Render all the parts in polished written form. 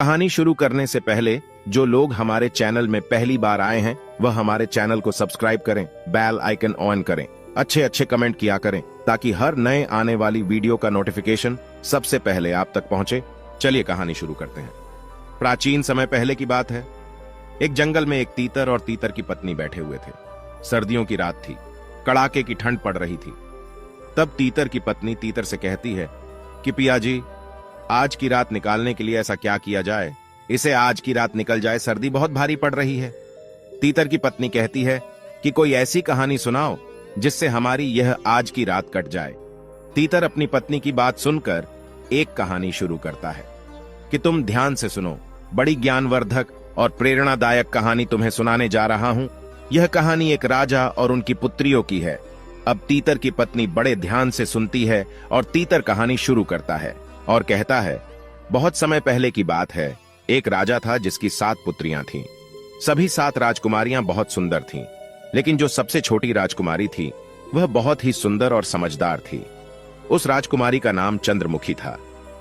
कहानी शुरू करने से पहले जो लोग हमारे चैनल में पहली बार आए हैं वह हमारे चैनल को सब्सक्राइब करें, बेल आइकन ऑन करें, अच्छे अच्छे कमेंट किया करें ताकि हर नए आने वाली वीडियो का नोटिफिकेशन सबसे पहले आप तक पहुंचे। चलिए कहानी शुरू करते हैं। प्राचीन समय पहले की बात है। एक जंगल में एक तीतर और तीतर की पत्नी बैठे हुए थे। सर्दियों की रात थी, कड़ाके की ठंड पड़ रही थी। तब तीतर की पत्नी तीतर से कहती है कि पिया जी, आज की रात निकालने के लिए ऐसा क्या किया जाए, इसे आज की रात निकल जाए, सर्दी बहुत भारी पड़ रही है। तीतर की पत्नी कहती है कि कोई ऐसी कहानी सुनाओ जिससे हमारी यह आज की रात कट जाए। तीतर अपनी पत्नी की बात सुनकर एक कहानी शुरू करता है कि तुम ध्यान से सुनो, बड़ी ज्ञानवर्धक और प्रेरणादायक कहानी तुम्हें सुनाने जा रहा हूं। यह कहानी एक राजा और उनकी पुत्रियों की है। अब तीतर की पत्नी बड़े ध्यान से सुनती है और तीतर कहानी शुरू करता है और कहता है, बहुत समय पहले की बात है। एक राजा था जिसकी 7 पुत्रियां थीं। सभी 7 राजकुमारियां बहुत सुंदर थीं, लेकिन जो सबसे छोटी राजकुमारी थी वह बहुत ही सुंदर और समझदार थी। उस राजकुमारी का नाम चंद्रमुखी था,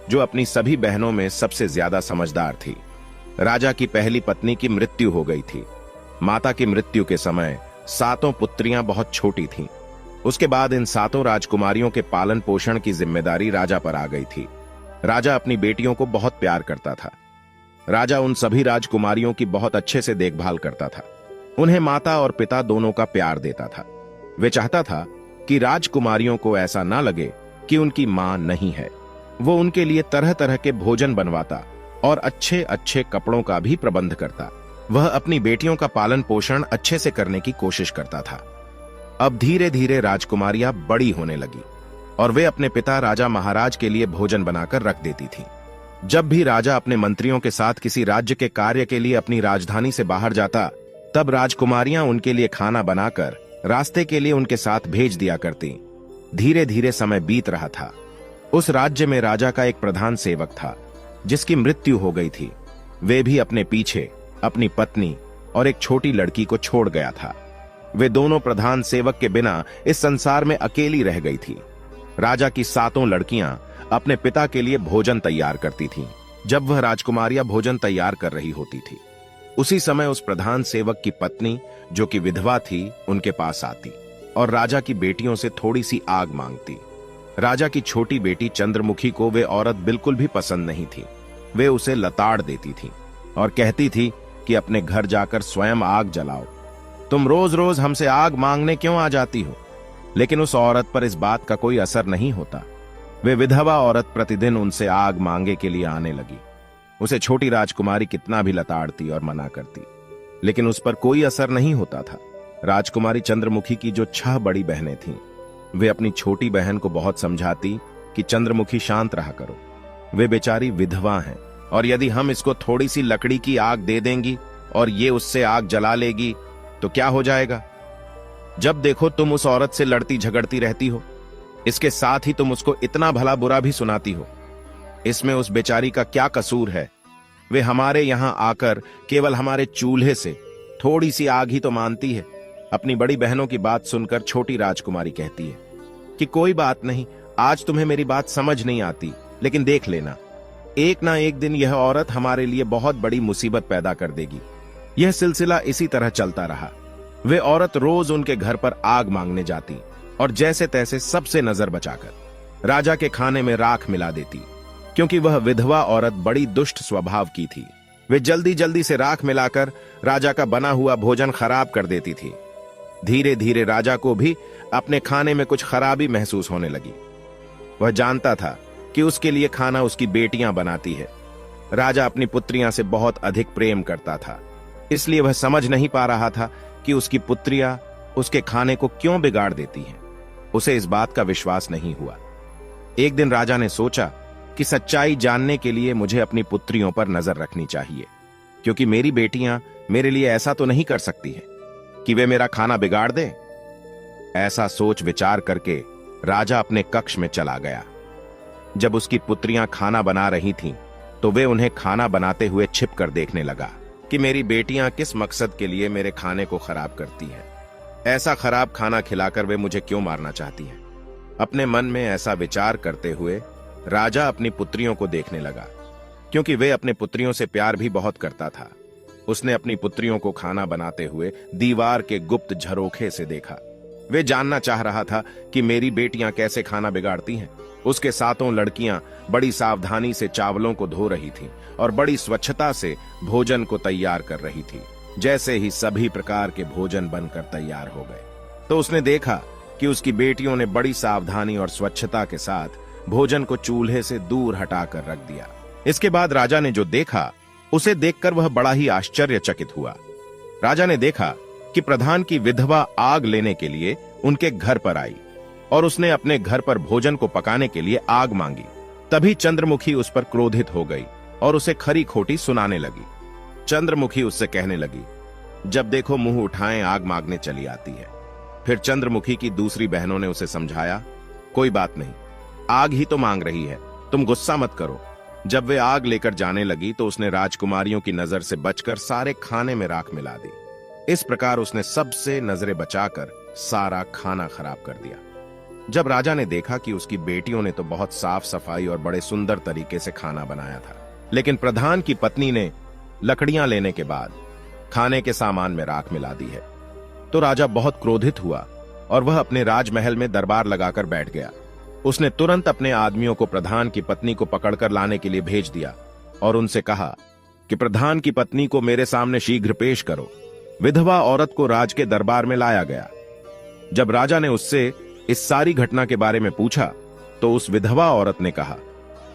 जो अपनी सभी बहनों में सबसे ज्यादा समझदार थी। राजा की पहली पत्नी की मृत्यु हो गई थी। माता की मृत्यु के समय 7 पुत्रियां बहुत छोटी थीं। उसके बाद इन 7 राजकुमारियों के पालन पोषण की जिम्मेदारी राजा पर आ गई थी। राजा अपनी बेटियों को बहुत प्यार करता था। राजा उन सभी राजकुमारियों की बहुत अच्छे से देखभाल करता था। उन्हें माता और पिता दोनों का प्यार देता था। वे चाहता था कि राजकुमारियों को ऐसा ना लगे कि उनकी मां नहीं है। वो उनके लिए तरह तरह के भोजन बनवाता और अच्छे अच्छे कपड़ों का भी प्रबंध करता। वह अपनी बेटियों का पालन पोषण अच्छे से करने की कोशिश करता था। अब धीरे धीरे राजकुमारियां बड़ी होने लगी और वे अपने पिता राजा महाराज के लिए भोजन बनाकर रख देती थीं। जब भी राजा अपने मंत्रियों के साथ किसी राज्य के कार्य के लिए अपनी राजधानी से बाहर जाता, तब राजकुमारियां उनके लिए खाना बनाकर रास्ते के लिए उनके साथ भेज दिया करती। धीरे धीरे समय बीत रहा था। उस राज्य में राजा का एक प्रधान सेवक था जिसकी मृत्यु हो गई थी। वे भी अपने पीछे अपनी पत्नी और एक छोटी लड़की को छोड़ गया था। वे दोनों प्रधान सेवक के बिना इस संसार में अकेली रह गई थी। राजा की 7 लड़कियां अपने पिता के लिए भोजन तैयार करती थीं। जब वह राजकुमारियां भोजन तैयार कर रही होती थी, उसी समय उस प्रधान सेवक की पत्नी, जो कि विधवा थी, उनके पास आती और राजा की बेटियों से थोड़ी सी आग मांगती। राजा की छोटी बेटी चंद्रमुखी को वे औरत बिल्कुल भी पसंद नहीं थी। वे उसे लताड़ देती थी और कहती थी कि अपने घर जाकर स्वयं आग जलाओ। तुम रोज रोज हमसे आग मांगने क्यों आ जाती हो? लेकिन उस औरत पर इस बात का कोई असर नहीं होता। वे विधवा औरत प्रतिदिन उनसे आग मांगे के लिए आने लगी। उसे छोटी राजकुमारी कितना भी लताड़ती और मना करती, लेकिन उस पर कोई असर नहीं होता था। राजकुमारी चंद्रमुखी की जो 6 बड़ी बहनें थीं, वे अपनी छोटी बहन को बहुत समझाती कि चंद्रमुखी शांत रहा करो, वे बेचारी विधवा हैं, और यदि हम इसको थोड़ी सी लकड़ी की आग दे देंगी और ये उससे आग जला लेगी तो क्या हो जाएगा? जब देखो तुम उस औरत से लड़ती झगड़ती रहती हो। इसके साथ ही तुम उसको इतना भला बुरा भी सुनाती हो। इसमें उस बेचारी का क्या कसूर है? वे हमारे यहां आकर केवल हमारे चूल्हे से थोड़ी सी आग ही तो मानती है। अपनी बड़ी बहनों की बात सुनकर छोटी राजकुमारी कहती है कि कोई बात नहीं, आज तुम्हें मेरी बात समझ नहीं आती, लेकिन देख लेना, एक ना एक दिन यह औरत हमारे लिए बहुत बड़ी मुसीबत पैदा कर देगी। यह सिलसिला इसी तरह चलता रहा। वे औरत रोज उनके घर पर आग मांगने जाती और जैसे तैसे सबसे नजर बचाकर राजा के खाने में राख मिला देती। क्योंकि वह विधवा औरत बड़ी दुष्ट स्वभाव की थी, वे जल्दी जल्दी से राख मिलाकर राजा का बना हुआ भोजन खराब कर देती थी। धीरे धीरे राजा को भी अपने खाने में कुछ खराबी महसूस होने लगी। वह जानता था कि उसके लिए खाना उसकी बेटियां बनाती है। राजा अपनी पुत्रियां से बहुत अधिक प्रेम करता था, इसलिए वह समझ नहीं पा रहा था कि उसकी पुत्रियां उसके खाने को क्यों बिगाड़ देती हैं। उसे इस बात का विश्वास नहीं हुआ। एक दिन राजा ने सोचा कि सच्चाई जानने के लिए मुझे अपनी पुत्रियों पर नजर रखनी चाहिए, क्योंकि मेरी बेटियां मेरे लिए ऐसा तो नहीं कर सकती हैं कि वे मेरा खाना बिगाड़ दें। ऐसा सोच विचार करके राजा अपने कक्ष में चला गया। जब उसकी पुत्रियां खाना बना रही थीं, तो वे उन्हें खाना बनाते हुए छिपकर देखने लगा कि मेरी बेटियां किस मकसद के लिए मेरे खाने को खराब करती हैं। ऐसा खराब खाना खिलाकर वे मुझे क्यों मारना चाहती हैं? अपने मन में ऐसा विचार करते हुए राजा अपनी पुत्रियों को देखने लगा। क्योंकि वे अपने पुत्रियों से प्यार भी बहुत करता था। उसने अपनी पुत्रियों को खाना बनाते हुए दीवार के गुप्त झरोखे से देखा। वे जानना चाह रहा था कि मेरी बेटियां कैसे खाना बिगाड़ती हैं। उसके सातों लड़कियां बड़ी सावधानी से चावलों को धो रही थीं और बड़ी स्वच्छता से भोजन को तैयार कर रही थी। जैसे ही सभी प्रकार के भोजन बनकर तैयार हो गए तो उसने देखा कि उसकी बेटियों ने बड़ी सावधानी और स्वच्छता के साथ भोजन को चूल्हे से दूर हटाकर रख दिया। इसके बाद राजा ने जो देखा उसे देखकर वह बड़ा ही आश्चर्यचकित हुआ। राजा ने देखा कि प्रधान की विधवा आग लेने के लिए उनके घर पर आई और उसने अपने घर पर भोजन को पकाने के लिए आग मांगी। तभी चंद्रमुखी उस पर क्रोधित हो गई और उसे खरी खोटी सुनाने लगी। चंद्रमुखी उससे कहने लगी, जब देखो मुंह उठाए आग मांगने चली आती है। फिर चंद्रमुखी की दूसरी बहनों ने उसे समझाया, कोई बात नहीं, आग ही तो मांग रही है, तुम गुस्सा मत करो। जब वे आग लेकर जाने लगी तो उसने राजकुमारियों की नजर से बचकर सारे खाने में राख मिला दी। इस प्रकार उसने सबसे नजरें बचाकर सारा खाना खराब कर दिया। जब राजा ने देखा कि उसकी बेटियों ने तो बहुत साफ सफाई और बड़े सुंदर तरीके से खाना बनाया था, लेकिन प्रधान की पत्नी ने लकड़ियां लेने के बाद खाने के सामान में राख मिला दी है, तो राजा बहुत क्रोधित हुआ और वह अपने राजमहल में दरबार लगाकर बैठ गया। उसने तुरंत अपने आदमियों को प्रधान की पत्नी को पकड़कर लाने के लिए भेज दिया और उनसे कहा कि प्रधान की पत्नी को मेरे सामने शीघ्र पेश करो। विधवा औरत को राज के दरबार में लाया गया। जब राजा ने उससे इस सारी घटना के बारे में पूछा तो उस विधवा औरत ने कहा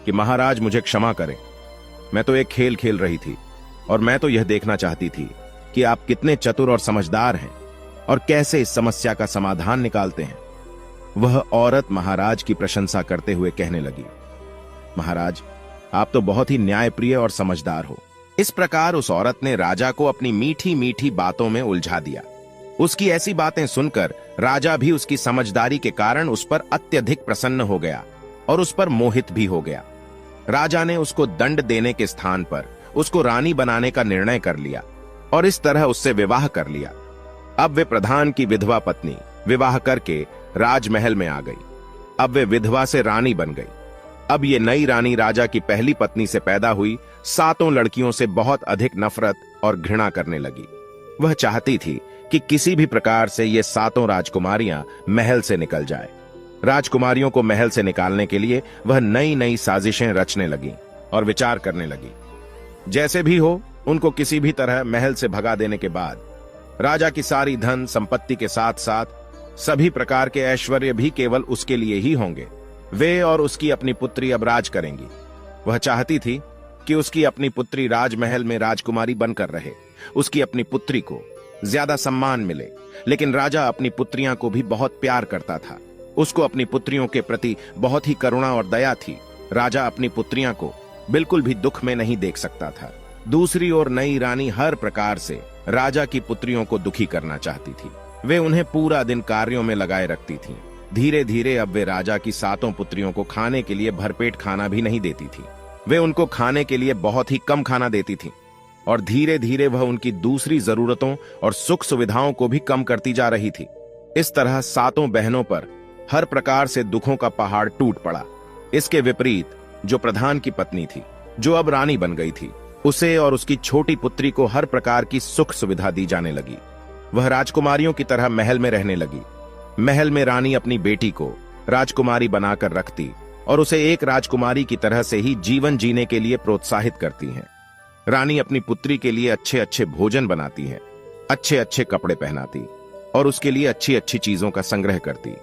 कि महाराज मुझे क्षमा करें, मैं तो एक खेल खेल रही थी और मैं तो यह देखना चाहती थी कि आप कितने चतुर और समझदार हैं और कैसे इस समस्या का समाधान निकालते हैं। वह औरत महाराज की प्रशंसा करते हुए कहने लगी, महाराज आप तो बहुत ही न्यायप्रिय और समझदार हो। इस प्रकार उस औरत ने राजा को अपनी मीठी मीठी बातों में उलझा दिया। उसकी ऐसी बातें सुनकर राजा भी उसकी समझदारी के कारण उस पर अत्यधिक प्रसन्न हो गया और उस पर मोहित भी हो गया। राजा ने उसको दंड देने के स्थान पर उसको रानी बनाने का निर्णय कर लिया और इस तरह उससे विवाह कर लिया। अब वे प्रधान की विधवा पत्नी विवाह करके राजमहल में आ गई। अब वे विधवा से रानी बन गई। अब ये नई रानी राजा की पहली पत्नी से पैदा हुई सातों लड़कियों से बहुत अधिक नफरत और घृणा करने लगी। वह चाहती थी कि किसी भी प्रकार से ये सातों राजकुमारियां महल से निकल जाए। राजकुमारियों को महल से निकालने के लिए वह नई नई साजिशें रचने लगी और विचार करने लगी। जैसे भी हो उनको किसी भी तरह महल से भगा देने के बाद राजा की सारी धन संपत्ति के साथ साथ सभी प्रकार के ऐश्वर्य भी केवल उसके लिए ही होंगे। वे और उसकी अपनी पुत्री अब राज करेंगी। वह चाहती थी कि उसकी अपनी पुत्री राजमहल में राजकुमारी बनकर रहे, उसकी अपनी पुत्री को ज्यादा सम्मान मिले। लेकिन राजा अपनी पुत्रियां को भी बहुत प्यार करता था। उसको अपनी पुत्रियों के प्रति बहुत ही करुणा और दया थी। राजा अपनी पुत्रियां को बिल्कुल भी दुख में नहीं देख सकता था। दूसरी ओर नई रानी हर प्रकार से राजा की पुत्रियों को दुखी करना चाहती थी। वे उन्हें पूरा दिन कार्यों में लगाए रखती थीं। धीरे धीरे अब वे राजा की सातों पुत्रियों को खाने के लिए भरपेट खाना भी नहीं देती थी। वे उनको खाने के लिए बहुत ही कम खाना देती थीं और धीरे धीरे वह उनकी दूसरी जरूरतों और सुख सुविधाओं को भी कम करती जा रही थी। इस तरह सातों बहनों पर हर प्रकार से दुखों का पहाड़ टूट पड़ा। इसके विपरीत जो प्रधान की पत्नी थी, जो अब रानी बन गई थी, उसे और उसकी छोटी पुत्री को हर प्रकार की सुख सुविधा दी जाने लगी। वह राजकुमारियों की तरह महल में रहने लगी। महल में रानी अपनी बेटी को राजकुमारी बनाकर रखती और उसे एक राजकुमारी की तरह से ही जीवन जीने के लिए प्रोत्साहित करती हैं। रानी अपनी पुत्री के लिए अच्छे अच्छे भोजन बनाती है, अच्छे अच्छे कपड़े पहनाती और उसके लिए अच्छी अच्छी चीजों का संग्रह करती।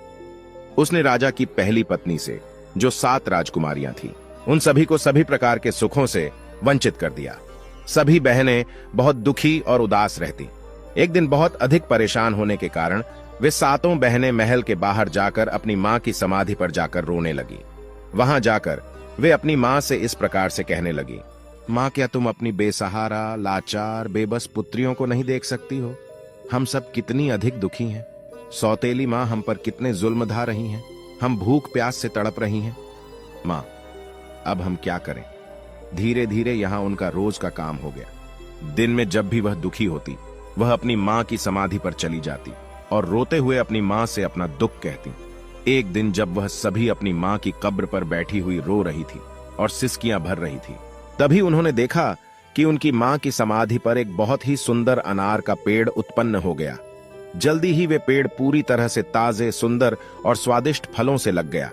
उसने राजा की पहली पत्नी से जो 7 राजकुमारियां थी, उन सभी को सभी प्रकार के सुखों से वंचित कर दिया। सभी बहनें बहुत दुखी और उदास रहती। एक दिन बहुत अधिक परेशान होने के कारण वे सातों बहनें महल के बाहर जाकर अपनी मां की समाधि पर जाकर रोने लगी। वहां जाकर वे अपनी मां से इस प्रकार से कहने लगी, मां क्या तुम अपनी बेसहारा, लाचार, बेबस पुत्रियों को नहीं देख सकती हो? हम सब कितनी अधिक दुखी हैं। सौतेली मां हम पर कितने जुल्म ढा रही हैं। हम भूख प्यास से तड़प रही हैं। मां अब हम क्या करें? धीरे धीरे यहां उनका रोज का काम हो गया। दिन में जब भी वह दुखी होती, वह अपनी मां की समाधि पर चली जाती और रोते हुए अपनी मां से अपना दुख कहती। एक दिन जब वह सभी अपनी मां की कब्र पर बैठी हुई रो रही थी और सिसकियां भर रही थी, तभी उन्होंने देखा कि उनकी मां की समाधि पर एक बहुत ही सुंदर अनार का पेड़ उत्पन्न हो गया। जल्दी ही वे पेड़ पूरी तरह से ताजे, सुंदर और स्वादिष्ट फलों से लग गया।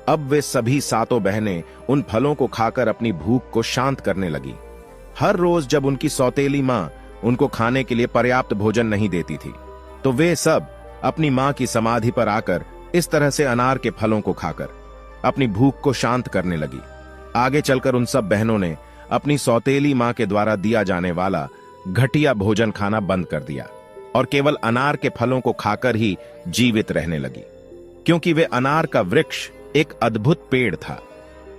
अब वे सभी सातों बहनें उन फलों को खाकर अपनी भूख को शांत करने लगी। हर रोज जब उनकी सौतेली मां उनको खाने के लिए पर्याप्त भोजन नहीं देती थी, तो वे सब अपनी मां की समाधि पर आकर इस तरह से अनार के फलों को खाकर अपनी भूख को शांत करने लगी। आगे चलकर उन सब बहनों ने अपनी सौतेली मां के द्वारा दिया जाने वाला घटिया भोजन खाना बंद कर दिया और केवल अनार के फलों को खाकर ही जीवित रहने लगी, क्योंकि वे अनार का वृक्ष एक अद्भुत पेड़ था।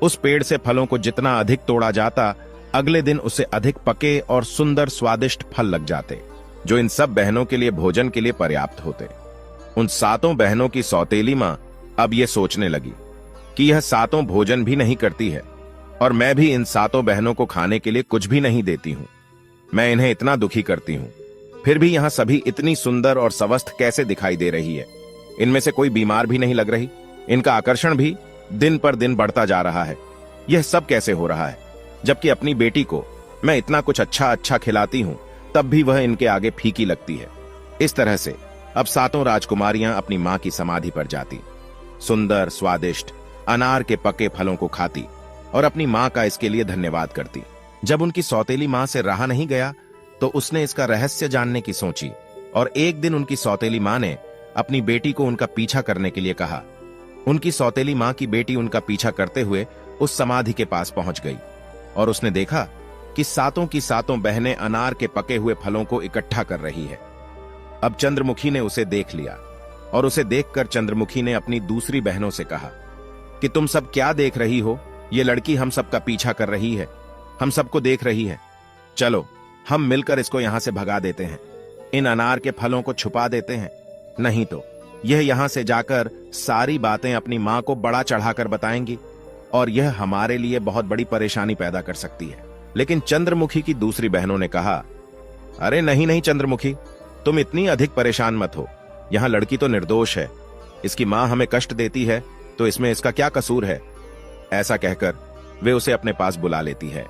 उस पेड़ से फलों को जितना अधिक तोड़ा जाता, अगले दिन उसे अधिक पके और सुंदर स्वादिष्ट फल लग जाते, जो इन सब बहनों के लिए भोजन के लिए पर्याप्त होते। उन सातों बहनों की सौतेली मां अब ये सोचने लगी कि यह सातों भोजन भी नहीं करती है और मैं भी इन सातों बहनों को खाने के लिए कुछ भी नहीं देती हूं। मैं इन्हें इतना दुखी करती हूं, फिर भी यहां सभी इतनी सुंदर और स्वस्थ कैसे दिखाई दे रही है। इनमें से कोई बीमार भी नहीं लग रही, इनका आकर्षण भी दिन पर दिन बढ़ता जा रहा है। यह सब कैसे हो रहा है, जबकि अपनी बेटी को मैं इतना कुछ अच्छा अच्छा खिलाती हूं, तब भी वह इनके आगे फीकी लगती है। इस तरह से अब सातों राजकुमारियां अपनी मां की समाधि पर जाती, सुंदर स्वादिष्ट अनार के पके फलों को खाती और अपनी मां का इसके लिए धन्यवाद करती। जब उनकी सौतेली मां से रहा नहीं गया, तो उसने इसका रहस्य जानने की सोची और एक दिन उनकी सौतेली मां ने अपनी बेटी को उनका पीछा करने के लिए कहा। उनकी सौतेली मां की बेटी उनका पीछा करते हुए उस समाधि के पास पहुंच गई और उसने देखा कि सातों की सातों बहनें अनार के पके हुए फलों को इकट्ठा कर रही है। अब चंद्रमुखी ने उसे देख लिया और उसे देखकर चंद्रमुखी ने अपनी दूसरी बहनों से कहा कि तुम सब क्या देख रही हो? ये लड़की हम सबका पीछा कर रही है, हम सबको देख रही है। चलो हम मिलकर इसको यहां से भगा देते हैं, इन अनार के फलों को छुपा देते हैं, नहीं तो यह यहां से जाकर सारी बातें अपनी मां को बड़ा चढ़ाकर बताएंगी और यह हमारे लिए बहुत बड़ी परेशानी पैदा कर सकती है। लेकिन चंद्रमुखी की दूसरी बहनों ने कहा, अरे नहीं नहीं चंद्रमुखी, तुम इतनी अधिक परेशान मत हो, यहां लड़की तो निर्दोष है, इसकी मां हमें कष्ट देती है तो इसमें इसका क्या कसूर है। ऐसा कहकर वे उसे अपने पास बुला लेती है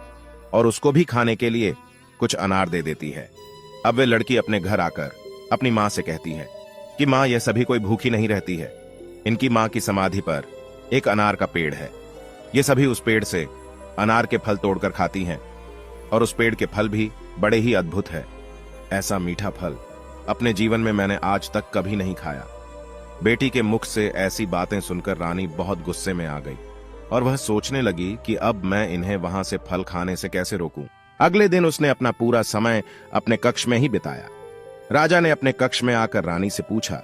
और उसको भी खाने के लिए कुछ अनार दे देती है। अब वे लड़की अपने घर आकर अपनी मां से कहती है कि मां, यह सभी कोई भूखी नहीं रहती है, इनकी मां की समाधि पर एक अनार का पेड़ है, ये सभी उस पेड़ से अनार के फल तोड़कर खाती हैं और उस पेड़ के फल भी बड़े ही अद्भुत है। ऐसा मीठा फल अपने जीवन में मैंने आज तक कभी नहीं खाया। बेटी के मुख से ऐसी बातें सुनकर रानी बहुत गुस्से में आ गई और वह सोचने लगी कि अब मैं इन्हें वहां से फल खाने से कैसे रोकूं। अगले दिन उसने अपना पूरा समय अपने कक्ष में ही बिताया। राजा ने अपने कक्ष में आकर रानी से पूछा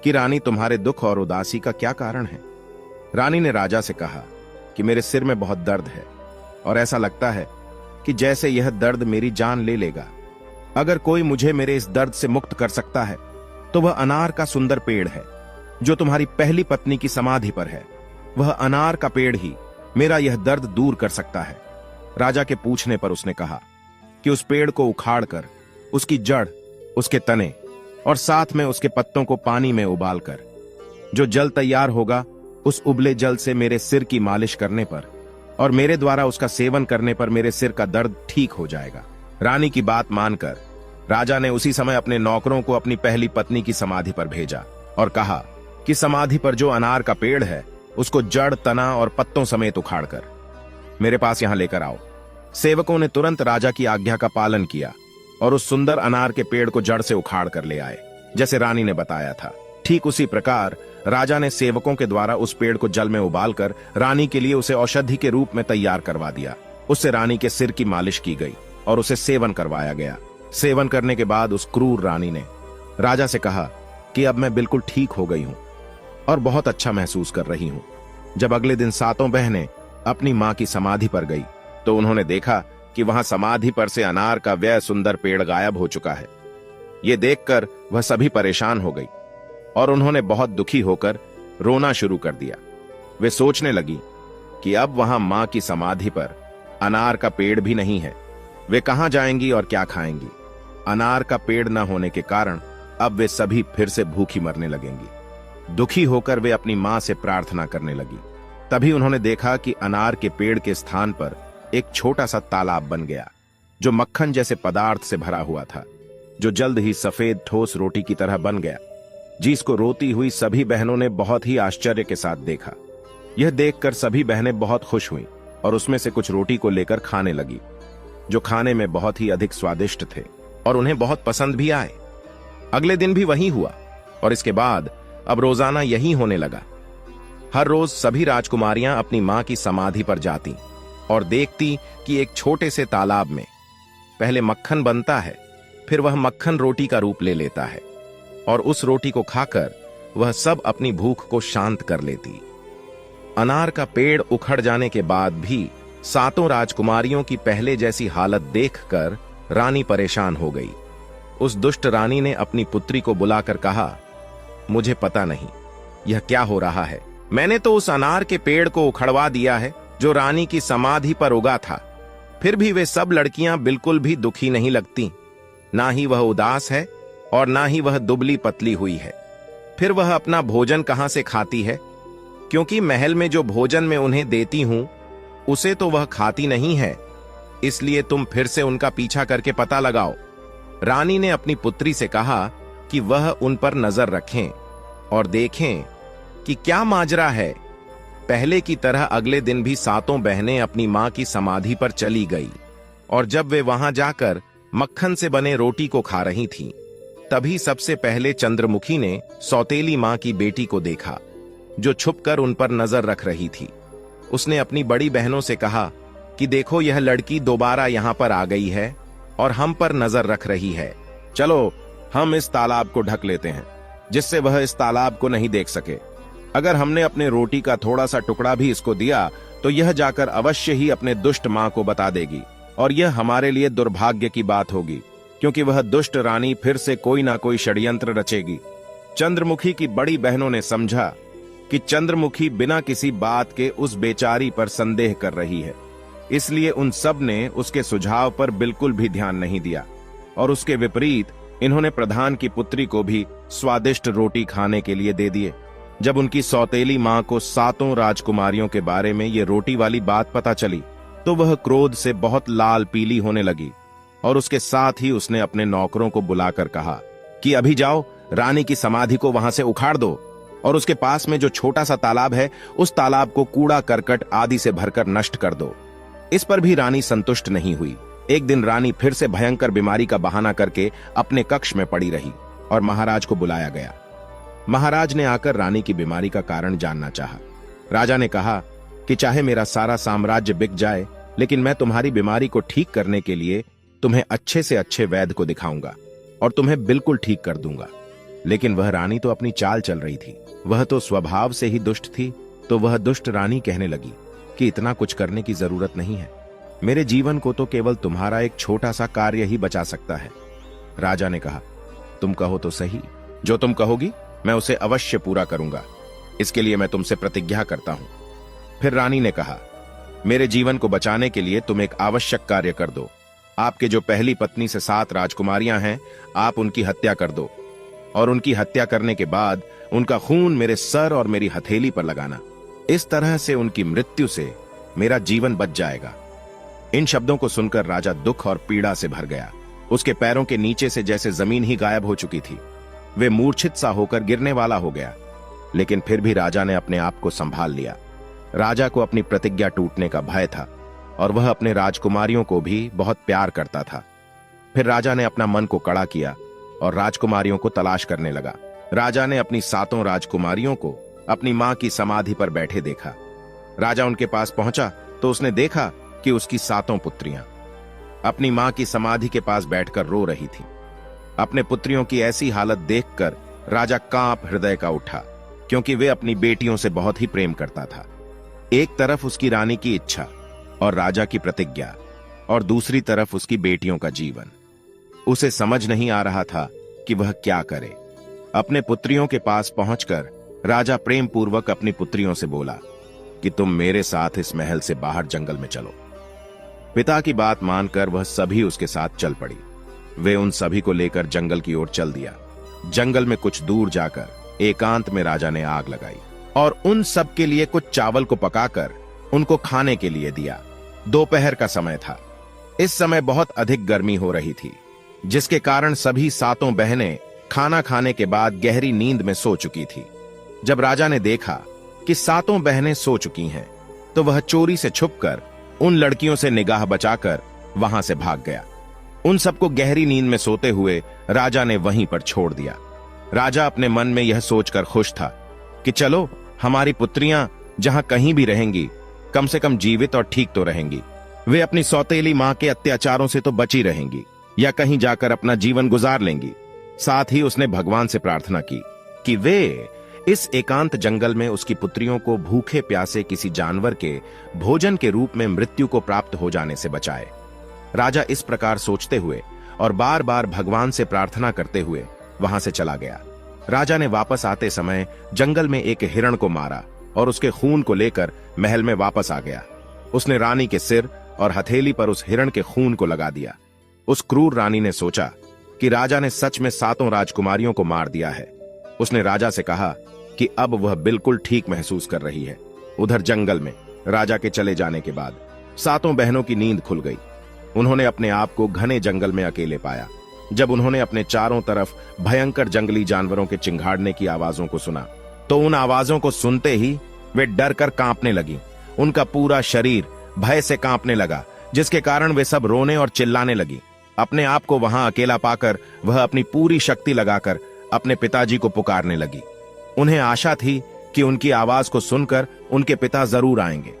कि रानी, तुम्हारे दुख और उदासी का क्या कारण है? रानी ने राजा से कहा कि मेरे सिर में बहुत दर्द है और ऐसा लगता है कि जैसे यह दर्द मेरी जान ले लेगा। अगर कोई मुझे मेरे इस दर्द से मुक्त कर सकता है तो वह अनार का सुंदर पेड़ है जो तुम्हारी पहली पत्नी की समाधि पर है। वह अनार का पेड़ ही मेरा यह दर्द दूर कर सकता है। राजा के पूछने पर उसने कहा कि उस पेड़ को उखाड़कर उसकी जड़, उसके तने और साथ में उसके पत्तों को पानी में उबालकर जो जल तैयार होगा, उस उबले जल से मेरे सिर की मालिश करने पर और मेरे द्वारा उसका सेवन करने पर मेरे सिर का दर्द ठीक हो जाएगा। रानी की बात मानकर राजा ने उसी समय अपने नौकरों को अपनी पहली पत्नी की समाधि पर भेजा और कहा कि समाधि पर जो अनार का पेड़ है उसको जड़, तना और पत्तों समेत उखाड़कर मेरे पास यहां लेकर आओ। सेवकों ने तुरंत राजा की आज्ञा का पालन किया और उस सुंदर अनार के पेड़ को जड़ से उखाड़ कर ले आए, जैसे रानी ने बताया था। ठीक उसी प्रकार राजा ने सेवकों के द्वारा उस पेड़ को जल में उबालकर रानी के लिए उसे औषधि के रूप में तैयार करवा दिया। उससे रानी के सिर की मालिश की गई और उसे सेवन करवाया गया। सेवन करने के बाद उस क्रूर रानी ने राजा से कहा कि अब मैं बिल्कुल ठीक हो गई हूं और बहुत अच्छा महसूस कर रही हूं। जब अगले दिन सातों बहनें अपनी मां की समाधि पर गई तो उन्होंने देखा कि वहां समाधि पर से अनार का वह सुंदर पेड़ गायब हो चुका है। ये देखकर वह सभी परेशान हो गई और उन्होंने बहुत दुखी होकर रोना शुरू कर दिया। वे सोचने लगी कि अब वहां मां की समाधि पर अनार का पेड़ भी नहीं है, वे कहां जाएंगी और क्या खाएंगी। अनार का पेड़ न होने के कारण अब वे सभी फिर से भूखी मरने लगेंगी। दुखी होकर वे अपनी मां से प्रार्थना करने लगी। तभी उन्होंने देखा कि अनार के पेड़ के स्थान पर एक छोटा सा तालाब बन गया जो मक्खन जैसे पदार्थ से भरा हुआ था, जो जल्द ही सफेद ठोस रोटी की तरह बन गया, जिसको रोती हुई सभी बहनों ने बहुत ही आश्चर्य के साथ देखा। यह देखकर सभी बहनें बहुत खुश हुईं और उसमें से कुछ रोटी को लेकर खाने लगी, जो खाने में बहुत ही अधिक स्वादिष्ट थे और उन्हें बहुत पसंद भी आए। अगले दिन भी वही हुआ और इसके बाद अब रोजाना यही होने लगा। हर रोज सभी राजकुमारियां अपनी मां की समाधि पर जाती और देखती कि एक छोटे से तालाब में पहले मक्खन बनता है, फिर वह मक्खन रोटी का रूप ले लेता है और उस रोटी को खाकर वह सब अपनी भूख को शांत कर लेती। अनार का पेड़ उखड़ जाने के बाद भी सातों राजकुमारियों की पहले जैसी हालत देखकर रानी परेशान हो गई। उस दुष्ट रानी ने अपनी पुत्री को बुलाकर कहा, मुझे पता नहीं यह क्या हो रहा है। मैंने तो उस अनार के पेड़ को उखड़वा दिया है जो रानी की समाधि पर उगा था, फिर भी वे सब लड़कियां बिल्कुल भी दुखी नहीं लगती। ना ही वह उदास है और ना ही वह दुबली पतली हुई है। फिर वह अपना भोजन कहां से खाती है, क्योंकि महल में जो भोजन मैं उन्हें देती हूं उसे तो वह खाती नहीं है। इसलिए तुम फिर से उनका पीछा करके पता लगाओ। रानी ने अपनी पुत्री से कहा कि वह उन पर नजर रखें और देखें कि क्या माजरा है। पहले की तरह अगले दिन भी सातों बहनें अपनी मां की समाधि पर चली गई और जब वे वहां जाकर मक्खन से बने रोटी को खा रही थीं, तभी सबसे पहले चंद्रमुखी ने सौतेली मां की बेटी को देखा जो छुपकर उन पर नजर रख रही थी। उसने अपनी बड़ी बहनों से कहा कि देखो, यह लड़की दोबारा यहां पर आ गई है और हम पर नजर रख रही है। चलो हम इस तालाब को ढक लेते हैं जिससे वह इस तालाब को नहीं देख सके। अगर हमने अपने रोटी का थोड़ा सा टुकड़ा भी इसको दिया तो यह जाकर अवश्य ही अपने दुष्ट मां को बता देगी और यह हमारे लिए दुर्भाग्य की बात होगी, क्योंकि वह दुष्ट रानी फिर से कोई ना कोई षड्यंत्र रचेगी। चंद्रमुखी की बड़ी बहनों ने समझा कि चंद्रमुखी बिना किसी बात के उस बेचारी पर संदेह कर रही है, इसलिए उन सब ने उसके सुझाव पर बिल्कुल भी ध्यान नहीं दिया और उसके विपरीत इन्होंने प्रधान की पुत्री को भी स्वादिष्ट रोटी खाने के लिए दे दिए। जब उनकी सौतेली मां को सातों राजकुमारियों के बारे में ये रोटी वाली बात पता चली तो वह क्रोध से बहुत लाल पीली होने लगी और उसके साथ ही उसने अपने नौकरों को बुलाकर कहा कि अभी जाओ, रानी की समाधि को वहां से उखाड़ दो और उसके पास में जो छोटा सा तालाब है उस तालाब को कूड़ा करकट आदि से भरकर नष्ट कर दो। इस पर भी रानी संतुष्ट नहीं हुई। एक दिन रानी फिर से भयंकर बीमारी का बहाना करके अपने कक्ष में पड़ी रही और महाराज को बुलाया गया। महाराज ने आकर रानी की बीमारी का कारण जानना चाहा। राजा ने कहा कि चाहे मेरा सारा साम्राज्य बिक जाए, लेकिन मैं तुम्हारी बीमारी को ठीक करने के लिए तुम्हें अच्छे से अच्छे वैद्य को दिखाऊंगा और तुम्हें बिल्कुल ठीक कर दूंगा। लेकिन वह रानी तो अपनी चाल चल रही थी। वह तो स्वभाव से ही दुष्ट थी। तो वह दुष्ट रानी कहने लगी कि इतना कुछ करने की जरूरत नहीं है। मेरे जीवन को तो केवल तुम्हारा एक छोटा सा कार्य ही बचा सकता है। राजा ने कहा, तुम कहो तो सही, जो तुम कहोगी मैं उसे अवश्य पूरा करूंगा। इसके लिए मैं तुमसे प्रतिज्ञा करता हूं। फिर रानी ने कहा, मेरे जीवन को बचाने के लिए तुम एक आवश्यक कार्य कर दो। आपके जो पहली पत्नी से 7 राजकुमारियां हैं, आप उनकी हत्या कर दो और उनकी हत्या करने के बाद उनका खून मेरे सर और मेरी हथेली पर लगाना। इस तरह से उनकी मृत्यु से मेरा जीवन बच जाएगा। इन शब्दों को सुनकर राजा दुख और पीड़ा से भर गया। उसके पैरों के नीचे से जैसे जमीन ही गायब हो चुकी थी। वे मूर्छित सा होकर गिरने वाला हो गया, लेकिन फिर भी राजा ने अपने आप को संभाल लिया। राजा को अपनी प्रतिज्ञा टूटने का भय था और वह अपने राजकुमारियों को भी बहुत प्यार करता था। फिर राजा ने अपना मन को कड़ा किया और राजकुमारियों को तलाश करने लगा। राजा ने अपनी 7 राजकुमारियों को अपनी मां की समाधि पर बैठे देखा। राजा उनके पास पहुंचा तो उसने देखा कि उसकी 7 पुत्रियां अपनी मां की समाधि के पास बैठकर रो रही थीं। अपने पुत्रियों की ऐसी हालत देखकर राजा कांप हृदय का उठा, क्योंकि वे अपनी बेटियों से बहुत ही प्रेम करता था। एक तरफ उसकी रानी की इच्छा और राजा की प्रतिज्ञा और दूसरी तरफ उसकी बेटियों का जीवन। उसे समझ नहीं आ रहा था कि वह क्या करे। अपने पुत्रियों के पास पहुंचकर राजा प्रेम पूर्वक अपनी पुत्रियों से बोला कि तुम मेरे साथ इस महल से बाहर जंगल में चलो। पिता की बात मानकर वह सभी उसके साथ चल पड़ी। वे उन सभी को लेकर जंगल की ओर चल दिया। जंगल में कुछ दूर जाकर एकांत में राजा ने आग लगाई और उन सब के लिए कुछ चावल को पकाकर उनको खाने के लिए दिया। दोपहर का समय था। इस समय बहुत अधिक गर्मी हो रही थी, जिसके कारण सभी सातों बहनें खाना खाने के बाद गहरी नींद में सो चुकी थी। जब राजा ने देखा कि सातों बहनें सो चुकी हैं, तो वह चोरी से छुपकर उन लड़कियों से निगाह बचाकर वहां से भाग गया। उन सबको गहरी नींद में सोते हुए राजा ने वहीं पर छोड़ दिया। राजा अपने मन में यह सोचकर खुश था कि चलो, हमारी पुत्रियां जहां कहीं भी रहेंगी, कम से कम जीवित और ठीक तो रहेंगी। वे अपनी सौतेली मां के अत्याचारों से तो बची रहेंगी या कहीं जाकर अपना जीवन गुजार लेंगी। साथ ही उसने भगवान से प्रार्थना की कि वे इस एकांत जंगल में उसकी पुत्रियों को भूखे प्यासे किसी जानवर के भोजन के रूप में मृत्यु को प्राप्त हो जाने से बचाए। राजा इस प्रकार सोचते हुए और बार बार भगवान से प्रार्थना करते हुए वहां से चला गया। राजा ने वापस आते समय जंगल में एक हिरण को मारा और उसके खून को लेकर महल में वापस आ गया। उसने रानी के सिर और हथेली पर उस हिरण के खून को लगा दिया। उस क्रूर रानी ने सोचा कि राजा ने सच में सातों राजकुमारियों को मार दिया है। उसने राजा से कहा कि अब वह बिल्कुल ठीक महसूस कर रही है। उधर जंगल में राजा के चले जाने के बाद सातों बहनों की नींद खुल गई। उन्होंने अपने आप को घने जंगल में अकेले पाया। जब उन्होंने अपने चारों तरफ भयंकर जंगली जानवरों के चिंघाड़ने की आवाजों को सुना, तो उन आवाजों को सुनते ही वे डर कर कांपने लगी। उनका पूरा शरीर भय से कांपने लगा, जिसके कारण वे सब रोने और चिल्लाने लगी। अपने आप को वहां अकेला पाकर वह अपनी पूरी शक्ति लगाकर अपने पिताजी को पुकारने लगी। उन्हें आशा थी कि उनकी आवाज को सुनकर उनके पिता जरूर आएंगे,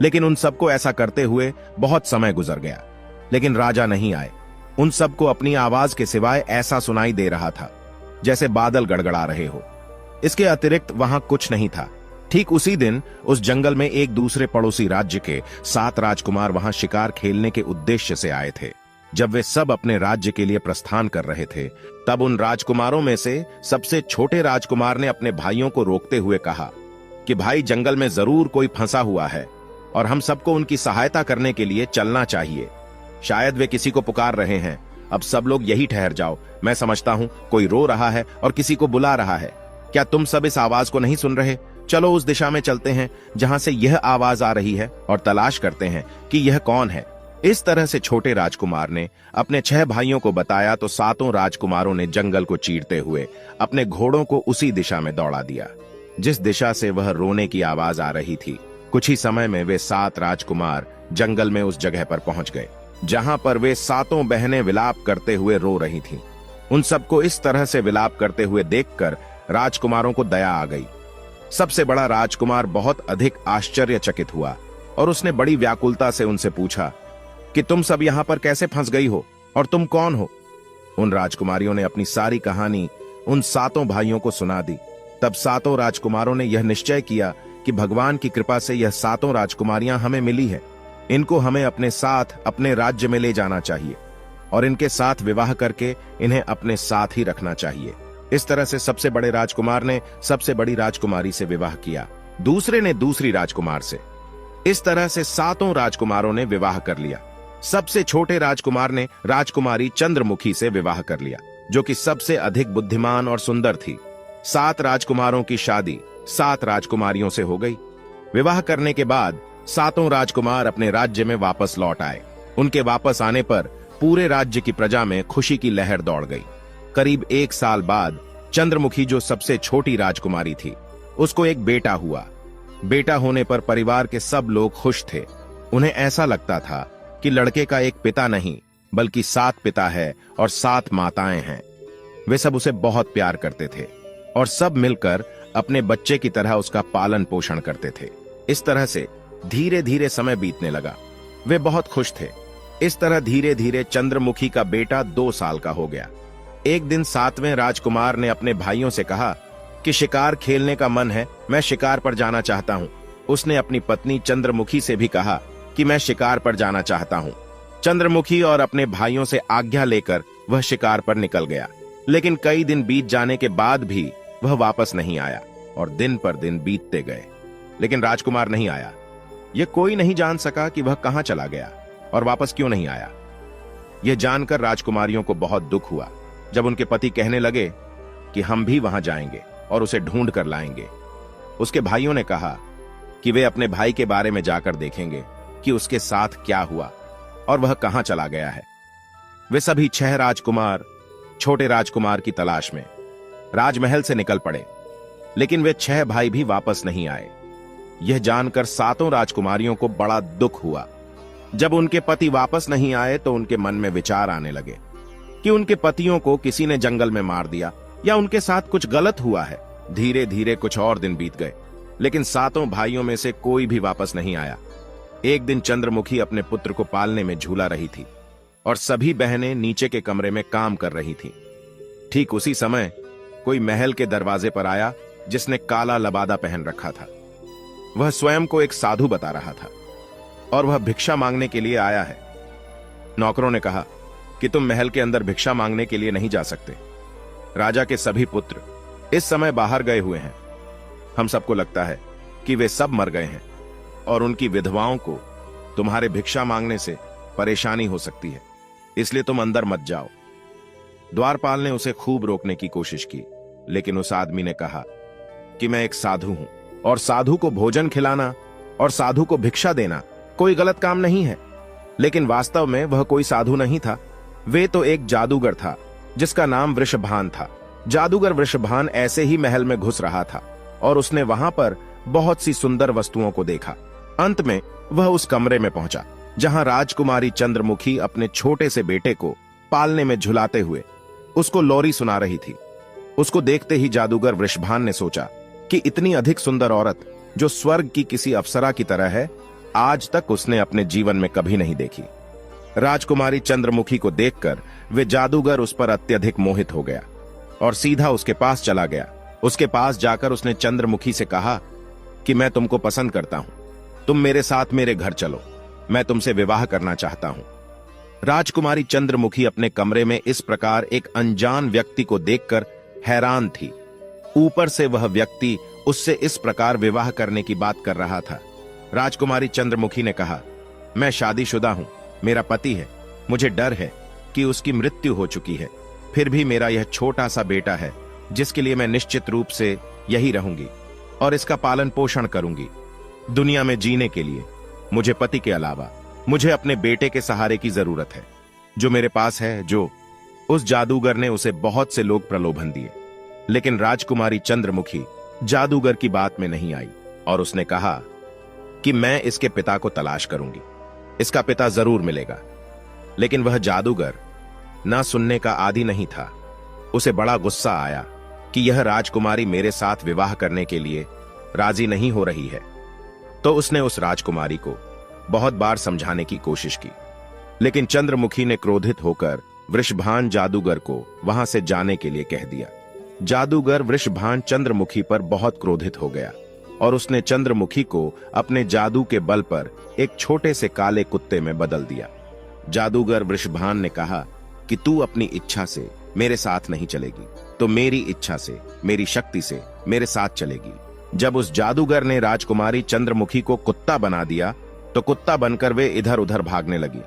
लेकिन उन सबको ऐसा करते हुए बहुत समय गुजर गया, लेकिन राजा नहीं आए। उन सबको अपनी आवाज के सिवाय ऐसा सुनाई दे रहा था जैसे बादल गड़गड़ा रहे हो। इसके अतिरिक्त वहां कुछ नहीं था। ठीक उसी दिन उस जंगल में एक दूसरे पड़ोसी राज्य के 7 राजकुमार वहां शिकार खेलने के उद्देश्य से आए थे। जब वे सब अपने राज्य के लिए प्रस्थान कर रहे थे, तब उन राजकुमारों में से सबसे छोटे राजकुमार ने अपने भाइयों को रोकते हुए कहा कि भाई, जंगल में जरूर कोई फंसा हुआ है और हम सबको उनकी सहायता करने के लिए चलना चाहिए। शायद वे किसी को पुकार रहे हैं। अब सब लोग यही ठहर जाओ। मैं समझता हूं कोई रो रहा है और किसी को बुला रहा है। क्या तुम सब इस आवाज को नहीं सुन रहे? चलो उस दिशा में चलते हैं जहां से यह आवाज आ रही है और तलाश करते हैं कि यह कौन है। इस तरह से छोटे राजकुमार ने अपने 6 भाइयों को बताया, तो सातों राजकुमारों ने जंगल को चीरते हुए अपने घोड़ों को उसी दिशा में दौड़ा दिया जिस दिशा से वह रोने की आवाज आ रही थी। कुछ ही समय में वे 7 राजकुमार जंगल में उस जगह पर पहुंच गए जहां पर वे सातों बहनें विलाप करते हुए रो रही थीं। उन सबको इस तरह से विलाप करते हुए देखकर राजकुमारों को दया आ गई। सबसे बड़ा राजकुमार बहुत अधिक आश्चर्यचकित हुआ और उसने बड़ी व्याकुलता से उनसे पूछा कि तुम सब यहां पर कैसे फंस गई हो और तुम कौन हो? उन राजकुमारियों ने अपनी सारी कहानी उन सातों भाइयों को सुना दी। तब सातों राजकुमारों ने यह निश्चय किया कि भगवान की कृपा से यह सातों राजकुमारियां हमें मिली है। इनको हमें अपने साथ अपने राज्य में ले जाना चाहिए और इनके साथ विवाह करके इन्हें अपने साथ ही रखना चाहिए। इस तरह से सबसे बड़े राजकुमार ने सबसे बड़ी राजकुमारी से विवाह किया, दूसरे ने दूसरी राजकुमार से। इस तरह से सातों राजकुमारों ने विवाह कर लिया। सबसे छोटे राजकुमार ने राजकुमारी चंद्रमुखी से विवाह कर लिया, जो कि सबसे अधिक बुद्धिमान और सुंदर थी। 7 राजकुमारों की शादी 7 राजकुमारियों से हो गई। विवाह करने के बाद सातों राजकुमार अपने राज्य में वापस लौट आए। उनके वापस आने पर पूरे राज्य की प्रजा में खुशी की लहर दौड़ गई। करीब 1 साल बाद चंद्रमुखी, जो सबसे छोटी राजकुमारी थी, उसको एक बेटा हुआ। बेटा होने पर परिवार के सब लोग खुश थे। उन्हें ऐसा लगता था कि लड़के का एक पिता नहीं बल्कि 7 पिता है और 7 माताएं हैं। वे सब उसे बहुत प्यार करते थे और सब मिलकर अपने बच्चे की तरह उसका पालन पोषण करते थे। इस तरह से धीरे धीरे समय बीतने लगा। वे बहुत खुश थे। इस तरह धीरे धीरे चंद्रमुखी का बेटा 2 साल का हो गया। एक दिन 7वें राजकुमार ने अपने भाइयों से कहा कि शिकार खेलने का मन है, मैं शिकार पर जाना चाहता हूं। उसने अपनी पत्नी चंद्रमुखी से भी कहा कि मैं शिकार पर जाना चाहता हूं। चंद्रमुखी और अपने भाइयों से आज्ञा लेकर वह शिकार पर निकल गया, लेकिन कई दिन बीत जाने के बाद भी वह वापस नहीं आया और दिन पर दिन बीतते गए, लेकिन राजकुमार नहीं आया। यह कोई नहीं जान सका कि वह कहां चला गया और वापस क्यों नहीं आया। यह जानकर राजकुमारियों को बहुत दुख हुआ। जब उनके पति कहने लगे कि हम भी वहां जाएंगे और उसे ढूंढ कर लाएंगे, उसके भाइयों ने कहा कि वे अपने भाई के बारे में जाकर देखेंगे कि उसके साथ क्या हुआ और वह कहां चला गया है। वे सभी 6 राजकुमार छोटे राजकुमार की तलाश में राजमहल से निकल पड़े, लेकिन वे 6 भाई भी वापस नहीं आए। यह जानकर 7 राजकुमारियों को बड़ा दुख हुआ। जब उनके पति वापस नहीं आए तो उनके मन में विचार आने लगे कि उनके पतियों को किसी ने जंगल में मार दिया या उनके साथ कुछ गलत हुआ है। धीरे धीरे कुछ और दिन बीत गए, लेकिन 7 भाइयों में से कोई भी वापस नहीं आया। एक दिन चंद्रमुखी अपने पुत्र को पालने में झूला रही थी और सभी बहनें नीचे के कमरे में काम कर रही थीं। ठीक उसी समय कोई महल के दरवाजे पर आया जिसने काला लबादा पहन रखा था। वह स्वयं को एक साधु बता रहा था और वह भिक्षा मांगने के लिए आया है। नौकरों ने कहा कि तुम महल के अंदर भिक्षा मांगने के लिए नहीं जा सकते। राजा के सभी पुत्र इस समय बाहर गए हुए हैं। हम सबको लगता है कि वे सब मर गए हैं और उनकी विधवाओं को तुम्हारे भिक्षा मांगने से परेशानी हो सकती है, इसलिए तुम अंदर मत जाओ। द्वारपाल ने उसे खूब रोकने की कोशिश की, लेकिन उस आदमी ने कहा कि मैं एक साधु हूं और साधु को भोजन खिलाना और साधु को भिक्षा देना कोई गलत काम नहीं है। लेकिन वास्तव में वह कोई साधु नहीं था, वे तो एक जादूगर था जिसका नाम वृषभान था। जादूगर वृषभान ऐसे ही महल में घुस रहा था और उसने वहां पर बहुत सी सुंदर वस्तुओं को देखा। अंत में वह उस कमरे में पहुंचा जहां राजकुमारी चंद्रमुखी अपने छोटे से बेटे को पालने में झुलाते हुए उसको लोरी सुना रही थी। उसको देखते ही जादूगर वृषभान ने सोचा कि इतनी अधिक सुंदर औरत जो स्वर्ग की किसी अप्सरा की तरह है, आज तक उसने अपने जीवन में कभी नहीं देखी। राजकुमारी चंद्रमुखी को देखकर वे जादूगर उस पर अत्यधिक मोहित हो गया और सीधा उसके पास चला गया। उसके पास जाकर उसने चंद्रमुखी से कहा कि मैं तुमको पसंद करता हूं, तुम मेरे साथ मेरे घर चलो, मैं तुमसे विवाह करना चाहता हूं। राजकुमारी चंद्रमुखी अपने कमरे में इस प्रकार एक अनजान व्यक्ति को देखकर हैरान थी। ऊपर से वह व्यक्ति उससे इस प्रकार विवाह करने की बात कर रहा था। राजकुमारी चंद्रमुखी ने कहा, मैं शादीशुदा हूं, मेरा पति है, मुझे डर है कि उसकी मृत्यु हो चुकी है, फिर भी मेरा यह छोटा सा बेटा है जिसके लिए मैं निश्चित रूप से यही रहूंगी और इसका पालन पोषण करूंगी। दुनिया में जीने के लिए मुझे पति के अलावा मुझे अपने बेटे के सहारे की जरूरत है जो मेरे पास है। जो उस जादूगर ने उसे बहुत से लोग प्रलोभन दिए, लेकिन राजकुमारी चंद्रमुखी जादूगर की बात में नहीं आई और उसने कहा कि मैं इसके पिता को तलाश करूंगी, इसका पिता जरूर मिलेगा। लेकिन वह जादूगर ना सुनने का आदी नहीं था। उसे बड़ा गुस्सा आया कि यह राजकुमारी मेरे साथ विवाह करने के लिए राजी नहीं हो रही है। तो उसने उस राजकुमारी को बहुत बार समझाने की कोशिश की, लेकिन चंद्रमुखी ने क्रोधित होकर वृषभान जादूगर को वहां से जाने के लिए कह दिया। जादूगर वृषभान चंद्रमुखी पर बहुत क्रोधित हो गया और उसने चंद्रमुखी को अपने जादू के बल पर एक छोटे से काले कुत्ते में बदल दिया। जादूगर वृषभान ने कहा कि तू अपनी इच्छा से मेरे साथ नहीं चलेगी, तो मेरी इच्छा से, मेरी शक्ति से मेरे साथ चलेगी। जब उस जादूगर ने राजकुमारी चंद्रमुखी को कुत्ता बना दिया तो कुत्ता बनकर वे इधर उधर भागने लगी।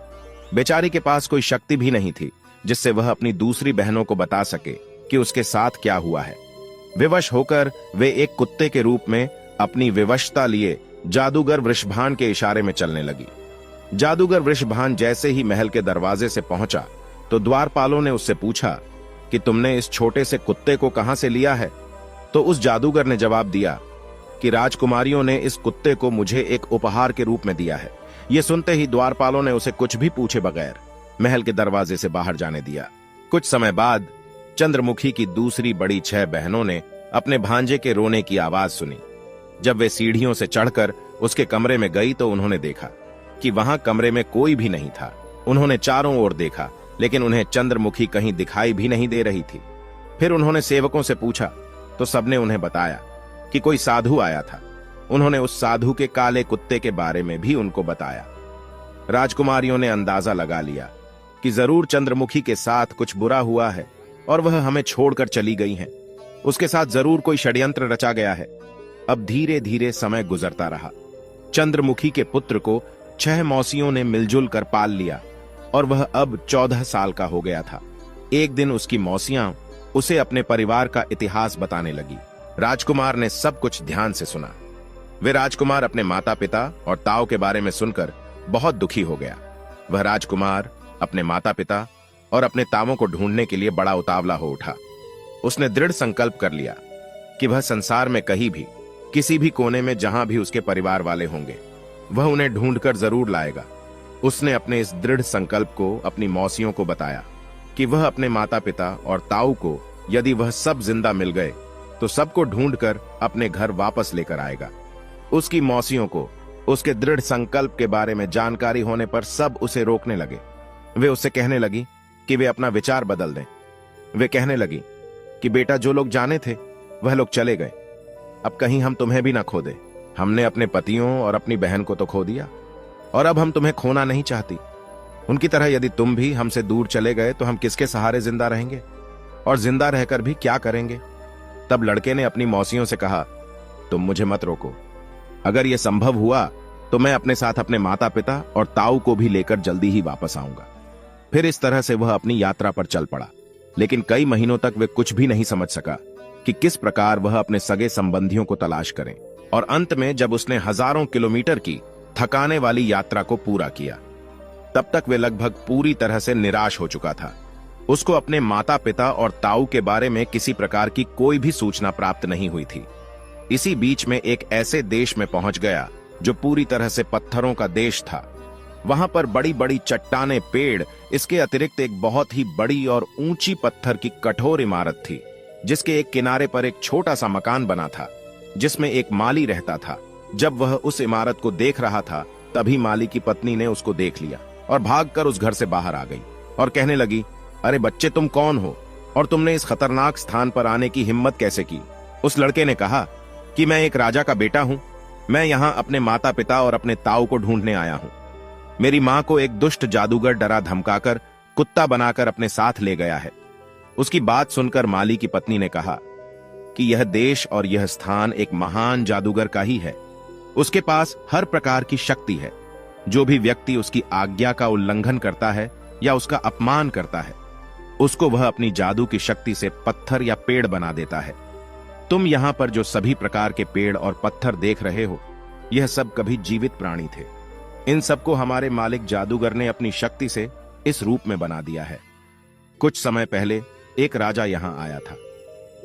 बेचारी के पास कोई शक्ति भी नहीं थी जिससे वह अपनी दूसरी बहनों को बता सके कि उसके साथ क्या हुआ है। विवश होकर वे एक कुत्ते के रूप में अपनी विवशता लिए जादूगर वृषभान के इशारे में चलने लगी। जादूगर वृषभान जैसे ही महल के दरवाजे से पहुंचा तो द्वारपालों ने उससे पूछा कि तुमने इस छोटे से कुत्ते को कहां से लिया है? तो उस जादूगर ने जवाब दिया कि राजकुमारियों ने इस कुत्ते को मुझे एक उपहार के रूप में दिया है। यह सुनते ही द्वारपालों ने उसे कुछ भी पूछे बगैर महल के दरवाजे से बाहर जाने दिया। कुछ समय बाद चंद्रमुखी की दूसरी बड़ी 6 बहनों ने अपने भांजे के रोने की आवाज सुनी। जब वे सीढ़ियों से चढ़कर उसके कमरे में गई तो उन्होंने देखा कि वहां कमरे में कोई भी नहीं था। उन्होंने चारों ओर देखा, लेकिन उन्हें चंद्रमुखी कहीं दिखाई भी नहीं दे रही थी। फिर उन्होंने सेवकों से पूछा तो सबने उन्हें बताया कि कोई साधु आया था। उन्होंने उस साधु के काले कुत्ते के बारे में भी उनको बताया। राजकुमारियों ने अंदाजा लगा लिया कि जरूर चंद्रमुखी के साथ कुछ बुरा हुआ है और वह हमें छोड़कर चली गई हैं। उसके साथ जरूर कोई षड्यंत्र रचा गया है। अब धीरे धीरे समय गुजरता रहा। चंद्रमुखी के पुत्र को 6 मौसियों ने मिलजुल कर पाल लिया और वह अब 14 साल का हो गया था। एक दिन उसकी मौसियां उसे अपने परिवार का इतिहास बताने लगी। राजकुमार ने सब कुछ ध्यान से सुना। वे राजकुमार अपने माता पिता और ताऊ के बारे में सुनकर बहुत दुखी हो गया। वह राजकुमार अपने माता पिता और अपने तावों को ढूंढने के लिए बड़ा उतावला हो उठा। उसने दृढ़ संकल्प कर लिया कि वह संसार में कहीं भी, किसी भी कोने में जहां भी उसके परिवार वाले होंगे, वह उन्हें ढूंढकर जरूर लाएगा। उसने अपने इस दृढ़ संकल्प को अपनी मौसियों को बताया कि वह अपने माता पिता और ताऊ को, यदि वह सब जिंदा मिल गए, तो सबको ढूंढकर अपने घर वापस लेकर आएगा। उसकी मौसियों को उसके दृढ़ संकल्प के बारे में जानकारी होने पर सब उसे रोकने लगे। वे उससे कहने लगी कि वे अपना विचार बदल दें। वे कहने लगी कि बेटा, जो लोग जाने थे वह लोग चले गए, अब कहीं हम तुम्हें भी ना खो दें। हमने अपने पतियों और अपनी बहन को तो खो दिया, और अब हम तुम्हें खोना नहीं चाहती। उनकी तरह यदि तुम भी हमसे दूर चले गए तो हम किसके सहारे जिंदा रहेंगे, और जिंदा रहकर भी क्या करेंगे। तब लड़के ने अपनी मौसियों से कहा, तुम मुझे मत रोको। अगर यह संभव हुआ तो मैं अपने साथ अपने माता पिता और ताऊ को भी लेकर जल्दी ही वापस आऊंगा। फिर इस तरह से वह अपनी यात्रा पर चल पड़ा। लेकिन कई महीनों तक वे कुछ भी नहीं समझ सका कि किस प्रकार वह अपने सगे संबंधियों को तलाश करें। और अंत में जब उसने हजारों किलोमीटर की थकाने वाली यात्रा को पूरा किया, तब तक वे लगभग पूरी तरह से निराश हो चुका था। उसको अपने माता पिता और ताऊ के बारे में किसी प्रकार की कोई भी सूचना प्राप्त नहीं हुई थी। इसी बीच में एक ऐसे देश में पहुंच गया जो पूरी तरह से पत्थरों का देश था। वहां पर बड़ी बड़ी चट्टानें, पेड़, इसके अतिरिक्त एक बहुत ही बड़ी और ऊंची पत्थर की कठोर इमारत थी, जिसके एक किनारे पर एक छोटा सा मकान बना था, जिसमें एक माली रहता था। जब वह उस इमारत को देख रहा था, तभी माली की पत्नी ने उसको देख लिया और भागकर उस घर से बाहर आ गई और कहने लगी, अरे बच्चे, तुम कौन हो और तुमने इस खतरनाक स्थान पर आने की हिम्मत कैसे की। उस लड़के ने कहा कि मैं एक राजा का बेटा हूं। मैं यहां अपने माता पिता और अपने ताऊ को ढूंढने आया हूं। मेरी मां को एक दुष्ट जादूगर डरा धमकाकर कुत्ता बनाकर अपने साथ ले गया है। उसकी बात सुनकर माली की पत्नी ने कहा कि यह देश और यह स्थान एक महान जादूगर का ही है। उसके पास हर प्रकार की शक्ति है। जो भी व्यक्ति उसकी आज्ञा का उल्लंघन करता है या उसका अपमान करता है, उसको वह अपनी जादू की शक्ति से पत्थर या पेड़ बना देता है। तुम यहां पर जो सभी प्रकार के पेड़ और पत्थर देख रहे हो, यह सब कभी जीवित प्राणी थे। इन सबको हमारे मालिक जादूगर ने अपनी शक्ति से इस रूप में बना दिया है। कुछ समय पहले एक राजा यहां आया था।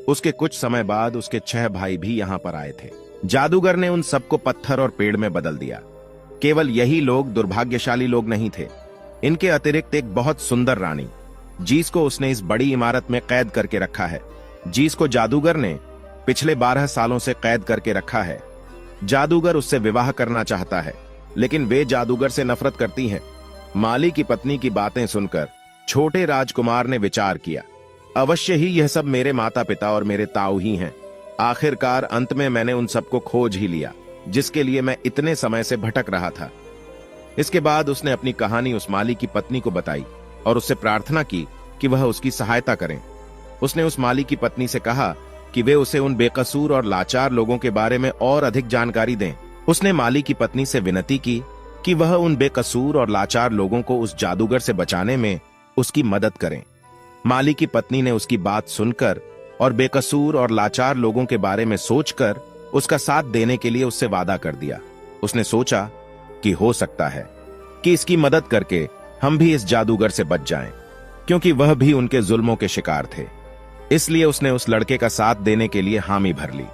उसके कुछ समय बाद उसके 6 भाई भी यहां पर आए थे। जादूगर ने उन सबको पत्थर और पेड़ में बदल दिया। केवल यही लोग दुर्भाग्यशाली लोग नहीं थे। इनके अतिरिक्त एक बहुत सुंदर रानी, जिसको उसने इस बड़ी इमारत में कैद करके रखा है, जिसको जादूगर ने पिछले 12 सालों से कैद करके रखा है। जादूगर उससे विवाह करना चाहता है, लेकिन वे जादूगर से नफरत करती हैं। माली की पत्नी की बातें सुनकर छोटे राजकुमार ने विचार किया, अवश्य ही यह सब मेरे माता पिता और मेरे ताऊ ही हैं। आखिरकार अंत में मैंने उन सबको खोज ही लिया, जिसके लिए मैं इतने समय से भटक रहा था। इसके बाद उसने अपनी कहानी उस माली की पत्नी को बताई और उससे प्रार्थना की कि वह उसकी सहायता करें। उसने उस माली की पत्नी से कहा कि वे उसे उन बेकसूर और लाचार लोगों के बारे में और अधिक जानकारी दें। उसने माली की पत्नी से विनती की कि वह उन बेकसूर और लाचार लोगों को उस जादूगर से बचाने में उसकी मदद करें। माली की पत्नी ने उसकी बात सुनकर और बेकसूर और लाचार लोगों के बारे में सोचकर उसका साथ देने के लिए उससे वादा कर दिया। उसने सोचा कि हो सकता है कि इसकी मदद करके हम भी इस जादूगर से बच जाएं, क्योंकि वह भी उनके जुल्मों के शिकार थे। इसलिए उसने उस लड़के का साथ देने के लिए हामी भर ली।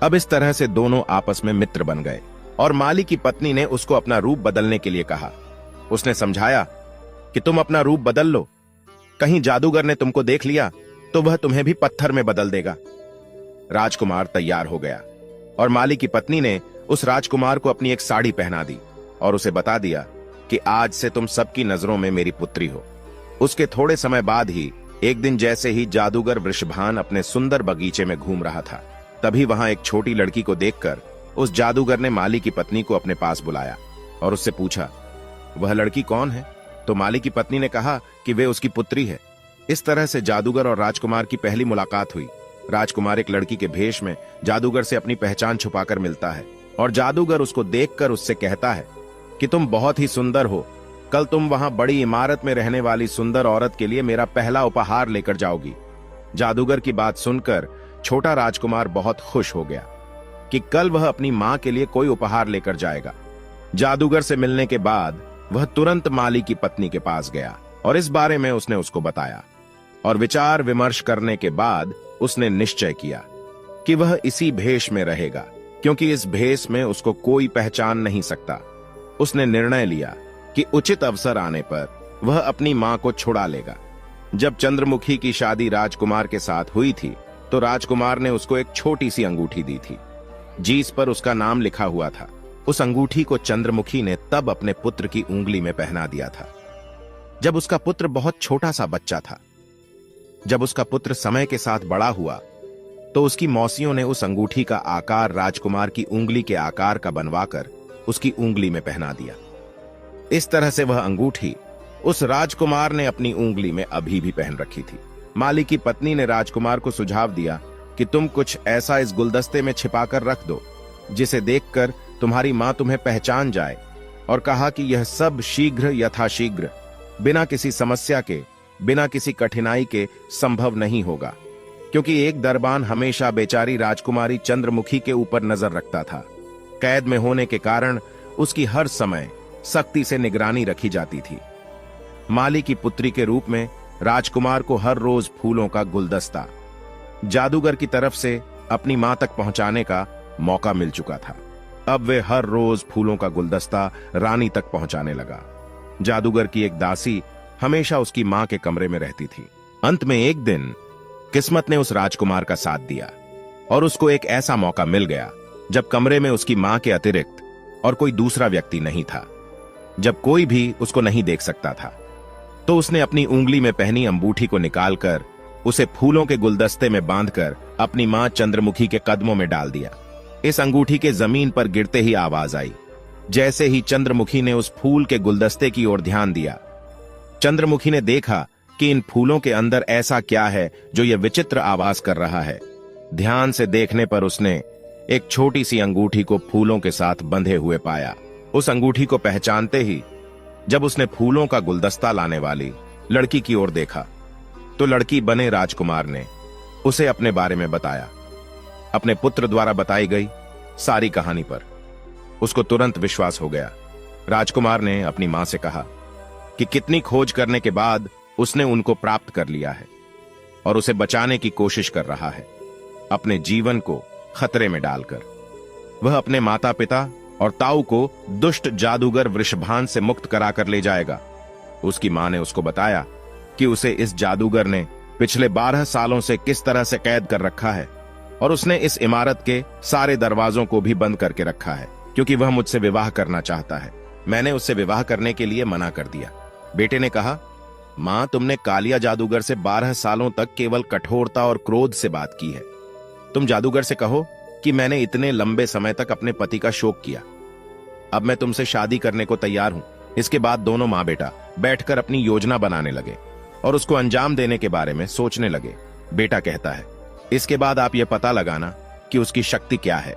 अब इस तरह से दोनों आपस में मित्र बन गए और माली की पत्नी ने उसको अपना रूप बदलने के लिए कहा। उसने समझाया कि तुम अपना रूप बदल लो, कहीं जादूगर ने तुमको देख लिया तो वह तुम्हें भी पत्थर में बदल देगा। राजकुमार तैयार हो गया और माली की पत्नी ने उस राजकुमार को अपनी एक साड़ी पहना दी और उसे बता दिया कि आज से तुम सबकी नजरों में मेरी पुत्री हो। उसके थोड़े समय बाद ही एक दिन जैसे ही जादूगर वृषभान अपने सुंदर बगीचे में घूम रहा था, तभी वहां एक छोटी लड़की को देखकर उस जादूगर ने माली की पत्नी को अपने पास बुलाया और उससे पूछा, वह लड़की कौन है? तो माली की पत्नी ने कहा कि वे उसकी पुत्री है। इस तरह से जादूगर और राजकुमार की पहली मुलाकात हुई। राजकुमार एक लड़की के भेष में जादूगर से अपनी पहचान छुपाकर मिलता है और जादूगर उसको देखकर उससे कहता है कि तुम बहुत ही सुंदर हो। कल तुम वहां बड़ी इमारत में रहने वाली सुंदर औरत के लिए मेरा पहला उपहार लेकर जाओगी। जादूगर की बात सुनकर छोटा राजकुमार बहुत खुश हो गया कि कल वह अपनी मां के लिए कोई उपहार लेकर जाएगा। जादूगर से मिलने के बाद वह तुरंत माली की पत्नी के पास गया और इस बारे में उसने उसको बताया। और विचार विमर्श करने के बाद उसने निश्चय किया कि वह इसी भेष में रहेगा, क्योंकि इस भेष में उसको कोई पहचान नहीं सकता। उसने निर्णय लिया कि उचित अवसर आने पर वह अपनी मां को छुड़ा लेगा। जब चंद्रमुखी की शादी राजकुमार के साथ हुई थी तो राजकुमार ने उसको एक छोटी सी अंगूठी दी थी जिस पर उसका नाम लिखा हुआ था। उस अंगूठी को चंद्रमुखी ने तब अपने पुत्र की उंगली में पहना दिया था जब उसका पुत्र बहुत छोटा सा बच्चा था। जब उसका पुत्र समय के साथ बड़ा हुआ तो उसकी मौसियों ने उस अंगूठी का आकार राजकुमार की उंगली के आकार का बनवाकर उसकी उंगली में पहना दिया। इस तरह से वह अंगूठी उस राजकुमार ने अपनी उंगली में अभी भी पहन रखी थी। माली की पत्नी ने राजकुमार को सुझाव दिया कि तुम कुछ ऐसा इस गुलदस्ते में छिपाकर रख दो जिसे देखकर तुम्हारी मां तुम्हें पहचान जाए, और कहा कि यह सब शीघ्र यथाशीघ्र बिना किसी समस्या के, बिना किसी कठिनाई के संभव नहीं होगा, क्योंकि एक दरबान हमेशा बेचारी राजकुमारी चंद्रमुखी के ऊपर नजर रखता था। कैद में होने के कारण उसकी हर समय सख्ती से निगरानी रखी जाती थी। माली की पुत्री के रूप में राजकुमार को हर रोज फूलों का गुलदस्ता जादूगर की तरफ से अपनी मां तक पहुंचाने का मौका मिल चुका था। अब वे हर रोज फूलों का गुलदस्ता रानी तक पहुंचाने लगा। जादूगर की एक दासी हमेशा उसकी मां के कमरे में रहती थी। अंत में एक दिन किस्मत ने उस राजकुमार का साथ दिया और उसको एक ऐसा मौका मिल गया जब कमरे में उसकी मां के अतिरिक्त और कोई दूसरा व्यक्ति नहीं था, जब कोई भी उसको नहीं देख सकता था। तो उसने अपनी उंगली में पहनी अंगूठी को निकालकर उसे फूलों के गुलदस्ते में बांधकर अपनी मां चंद्रमुखी के कदमों में डाल दिया। इस अंगूठी के जमीन पर गिरते ही आवाज आई। जैसे ही चंद्रमुखी ने उस फूल के गुलदस्ते की ओर ध्यान दिया, चंद्रमुखी ने देखा कि इन फूलों के अंदर ऐसा क्या है जो यह विचित्र आवाज कर रहा है। ध्यान से देखने पर उसने एक छोटी सी अंगूठी को फूलों के साथ बंधे हुए पाया। उस अंगूठी को पहचानते ही जब उसने फूलों का गुलदस्ता लाने वाली लड़की की ओर देखा तो लड़की बने राजकुमार ने उसे अपने बारे में बताया। अपने पुत्र द्वारा बताई गई सारी कहानी पर उसको तुरंत विश्वास हो गया। राजकुमार ने अपनी मां से कहा कि कितनी खोज करने के बाद उसने उनको प्राप्त कर लिया है और उसे बचाने की कोशिश कर रहा है, अपने जीवन को खतरे में डालकर। वह अपने माता पिता और ताऊ को दुष्ट जादूगर वृषभान से मुक्त कराकर ले जाएगा। उसकी मां ने उसको बताया कि उसे इस जादूगर ने पिछले 12 सालों से किस तरह से कैद कर रखा है और उसने इस इमारत के सारे दरवाजों को भी बंद करके रखा है, क्योंकि वह मुझसे विवाह करना चाहता है। मैंने उससे विवाह करने के लिए मना कर दिया। बेटे ने कहा, मां, तुमने कालिया जादूगर से 12 सालों तक केवल कठोरता और क्रोध से बात की है। तुम जादूगर से कहो कि मैंने इतने लंबे समय तक अपने पति का शोक किया। अब मैं तुमसे शादी करने को तैयार हूं। इसके बाद दोनों मां बेटा बैठकर अपनी योजना बनाने लगे और उसको अंजाम देने के बारे में सोचने लगे। बेटा कहता है, इसके बाद आप यह पता लगाना कि उसकी शक्ति क्या है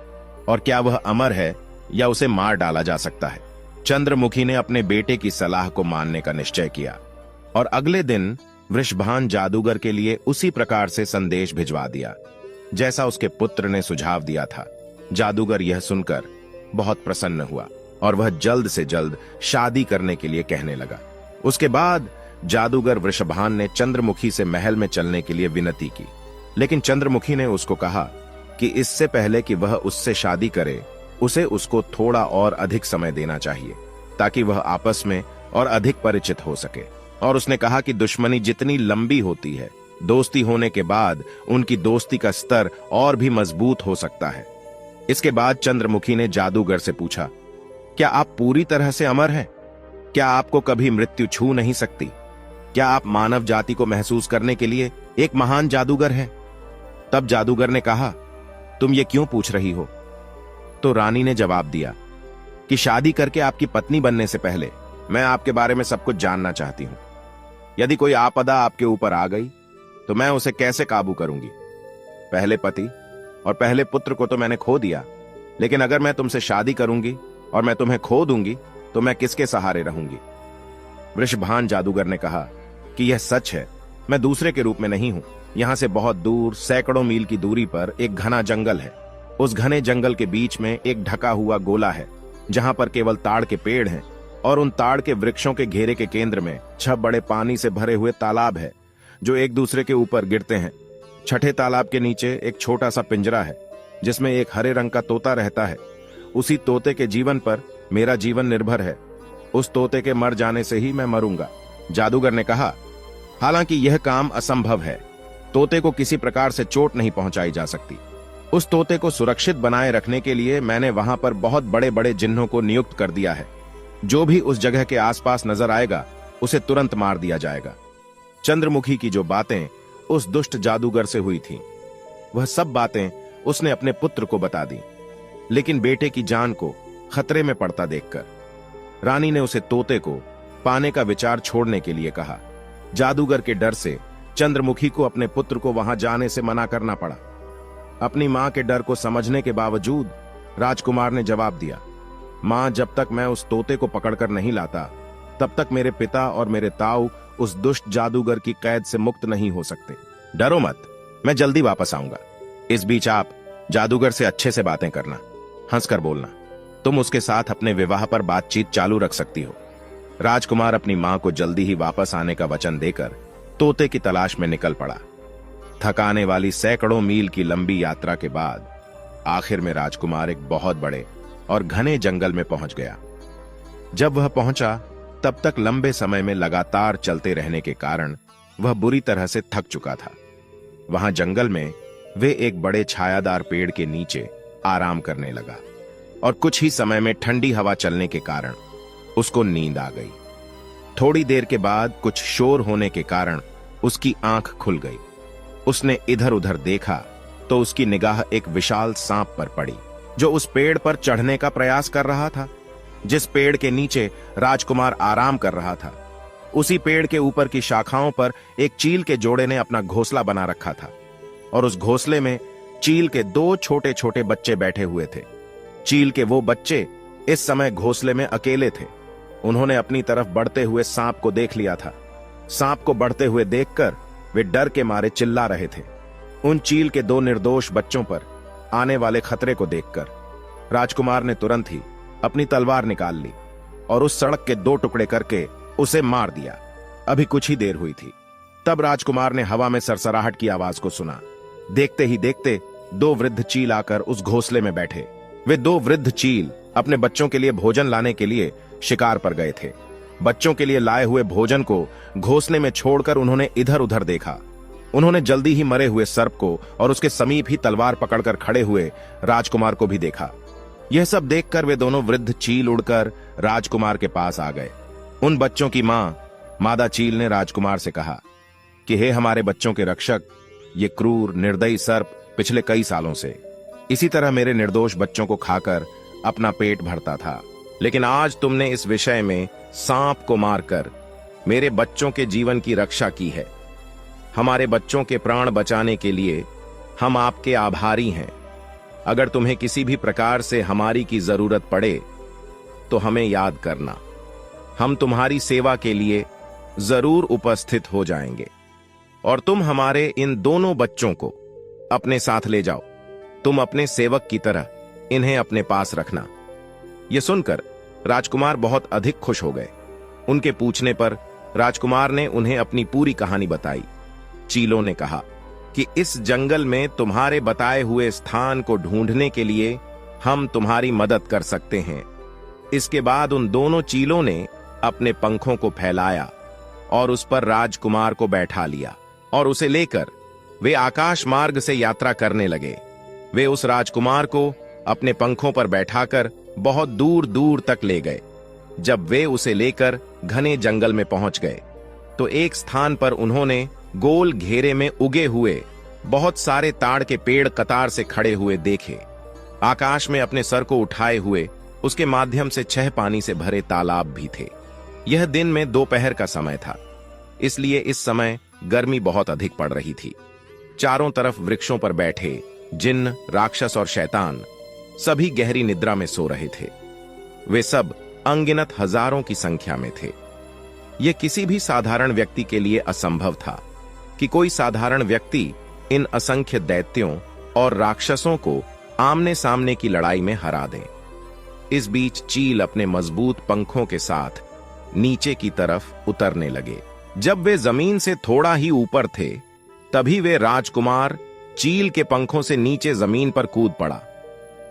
और क्या वह अमर है या उसे मार डाला जा सकता है। चंद्रमुखी ने अपने बेटे की सलाह को मानने का निश्चय किया और अगले दिन वृषभान जादूगर के लिए उसी प्रकार से संदेश भिजवा दिया जैसा उसके पुत्र ने सुझाव दिया था। जादूगर यह सुनकर बहुत प्रसन्न हुआ और वह जल्द से जल्द शादी करने के लिए कहने लगा। उसके बाद जादूगर वृषभान ने चंद्रमुखी से महल में चलने के लिए विनती की, लेकिन चंद्रमुखी ने उसको कहा कि इससे पहले कि वह उससे शादी करे उसे उसको थोड़ा और अधिक समय देना चाहिए ताकि वह आपस में और अधिक परिचित हो सके। और उसने कहा कि दुश्मनी जितनी लंबी होती है, दोस्ती होने के बाद उनकी दोस्ती का स्तर और भी मजबूत हो सकता है। इसके बाद चंद्रमुखी ने जादूगर से पूछा, क्या आप पूरी तरह से अमर हैं? क्या आपको कभी मृत्यु छू नहीं सकती? क्या आप मानव जाति को महसूस करने के लिए एक महान जादूगर हैं? तब जादूगर ने कहा, तुम ये क्यों पूछ रही हो? तो रानी ने जवाब दिया कि शादी करके आपकी पत्नी बनने से पहले मैं आपके बारे में सब कुछ जानना चाहती हूं। यदि कोई आपदा आपके ऊपर आ गई तो मैं उसे कैसे काबू करूंगी? पहले पति और पहले पुत्र को तो मैंने खो दिया, लेकिन अगर मैं तुमसे शादी करूंगी और मैं तुम्हें खो दूंगी तो मैं किसके सहारे रहूंगी? वृषभान जादूगर ने कहा कि यह सच है, मैं दूसरे के रूप में नहीं हूं। यहां से बहुत दूर सैकड़ों मील की दूरी पर एक घना जंगल है। उस घने जंगल के बीच में एक ढका हुआ गोला है जहां पर केवल ताड़ के पेड़ हैं और उन ताड़ के वृक्षों के घेरे के केंद्र में 6 बड़े पानी से भरे हुए तालाब है जो एक दूसरे के ऊपर गिरते हैं। छठे तालाब के नीचे एक छोटा सा पिंजरा है जिसमें एक हरे रंग का तोता रहता है। उसी तोते के जीवन पर मेरा जीवन निर्भर है। उस तोते के मर जाने से ही मैं मरूंगा। जादूगर ने कहा, हालांकि यह काम असंभव है। तोते को किसी प्रकार से चोट नहीं पहुंचाई जा सकती। उस तोते को सुरक्षित बनाए रखने के लिए मैंने वहां पर बहुत बड़े बड़े जिन्हों को नियुक्त कर दिया है। जो भी उस जगह के आसपास नजर आएगा उसे तुरंत मार दिया जाएगा। चंद्रमुखी की जो बातें उस दुष्ट जादूगर से हुई थीं, वह सब बातें उसने अपने पुत्र को बता दी। लेकिन बेटे की जान को खतरे में पड़ता देखकर रानी ने उसे तोते को पाने का विचार छोड़ने के लिए कहा। जादूगर के डर से चंद्रमुखी को अपने पुत्र को वहां जाने से मना करना पड़ा। अपनी मां के डर को समझने के बावजूद राजकुमार ने जवाब दिया, मां, जब तक मैं उस तोते को पकड़कर नहीं लाता तब तक मेरे पिता और मेरे ताऊ उस दुष्ट जादूगर की कैद से मुक्त नहीं हो सकते। डरो मत, मैं जल्दी वापस आऊंगा। इस बीच आप जादूगर से अच्छे से बातें करना, हंसकर बोलना। तुम उसके साथ अपने विवाह पर बातचीत चालू रख सकती हो। राजकुमार अपनी मां को जल्दी ही वापस आने का वचन देकर तोते की तलाश में निकल पड़ा। थकाने वाली सैकड़ों मील की लंबी यात्रा के बाद आखिर में राजकुमार एक बहुत बड़े और घने जंगल में पहुंच गया। जब वह पहुंचा तब तक लंबे समय में लगातार चलते रहने के कारण वह बुरी तरह से थक चुका था। वहां जंगल में वे एक बड़े छायादार पेड़ के नीचे आराम करने लगा और कुछ ही समय में ठंडी हवा चलने के कारण उसको नींद आ गई। थोड़ी देर के बाद कुछ शोर होने के कारण उसकी आंख खुल गई। उसने इधर उधर देखा तो उसकी निगाह एक विशाल सांप पर पड़ी जो उस पेड़ पर चढ़ने का प्रयास कर रहा था जिस पेड़ के नीचे राजकुमार आराम कर रहा था। उसी पेड़ के ऊपर की शाखाओं पर एक चील के जोड़े ने अपना घोंसला बना रखा था और उस घोंसले में चील के 2 छोटे छोटे बच्चे बैठे हुए थे। चील के वो बच्चे इस समय घोंसले में अकेले थे। उन्होंने अपनी तरफ बढ़ते हुए सांप को देख लिया था। सांप को बढ़ते हुए देखकर वे डर के मारे चिल्ला रहे थे। उन चील के 2 निर्दोष बच्चों पर आने वाले खतरे को देखकर राजकुमार ने तुरंत ही अपनी तलवार निकाल ली और उस सड़क के 2 टुकड़े करके उसे मार दिया। अभी कुछ ही देर हुई थी तब राजकुमार ने हवा में सरसराहट की आवाज को सुना। देखते ही देखते 2 वृद्ध चील आकर उस घोंसले में बैठे। वे 2 वृद्ध चील अपने बच्चों के लिए भोजन लाने के लिए शिकार पर गए थे। बच्चों के लिए लाए हुए भोजन को घोंसले में छोड़कर उन्होंने इधर उधर देखा। उन्होंने जल्दी ही मरे हुए सर्प को और उसके समीप ही तलवार पकड़कर खड़े हुए राजकुमार को भी देखा। यह सब देखकर वे दोनों वृद्ध चील उड़कर राजकुमार के पास आ गए। उन बच्चों की मां मादा चील ने राजकुमार से कहा कि हे हमारे बच्चों के रक्षक, ये क्रूर निर्दयी सर्प पिछले कई सालों से इसी तरह मेरे निर्दोष बच्चों को खाकर अपना पेट भरता था, लेकिन आज तुमने इस विषय में सांप को मारकर मेरे बच्चों के जीवन की रक्षा की है। हमारे बच्चों के प्राण बचाने के लिए हम आपके आभारी हैं। अगर तुम्हें किसी भी प्रकार से हमारी की जरूरत पड़े तो हमें याद करना। हम तुम्हारी सेवा के लिए जरूर उपस्थित हो जाएंगे और तुम हमारे इन दोनों बच्चों को अपने साथ ले जाओ। तुम अपने सेवक की तरह इन्हें अपने पास रखना। यह सुनकर राजकुमार बहुत अधिक खुश हो गए। उनके पूछने पर राजकुमार ने उन्हें अपनी पूरी कहानी बताई। चीलों ने कहा कि इस जंगल में तुम्हारे बताए हुए स्थान को ढूंढने के लिए हम तुम्हारी मदद कर सकते हैं। इसके बाद उन दोनों चीलों ने अपने पंखों को फैलाया और उस पर राजकुमार को बैठा लिया और उसे लेकर वे आकाश मार्ग से यात्रा करने लगे। वे उस राजकुमार को अपने पंखों पर बैठाकर बहुत दूर दूर तक ले गए। जब वे उसे लेकर घने जंगल में पहुंच गए तो एक स्थान पर उन्होंने गोल घेरे में उगे हुए बहुत सारे ताड़ के पेड़ कतार से खड़े हुए देखे। आकाश में अपने सर को उठाए हुए उसके माध्यम से 6 पानी से भरे तालाब भी थे। यह दिन में दोपहर का समय था, इसलिए इस समय गर्मी बहुत अधिक पड़ रही थी। चारों तरफ वृक्षों पर बैठे जिन्न, राक्षस और शैतान सभी गहरी निद्रा में सो रहे थे। वे सब अनगिनत हजारों की संख्या में थे। यह किसी भी साधारण व्यक्ति के लिए असंभव था कि कोई साधारण व्यक्ति इन असंख्य दैत्यों और राक्षसों को आमने सामने की लड़ाई में हरा दे। इस बीच चील अपने मजबूत पंखों के साथ नीचे की तरफ उतरने लगे। जब वे जमीन से थोड़ा ही ऊपर थे, तभी वे राजकुमार चील के पंखों से नीचे जमीन पर कूद पड़ा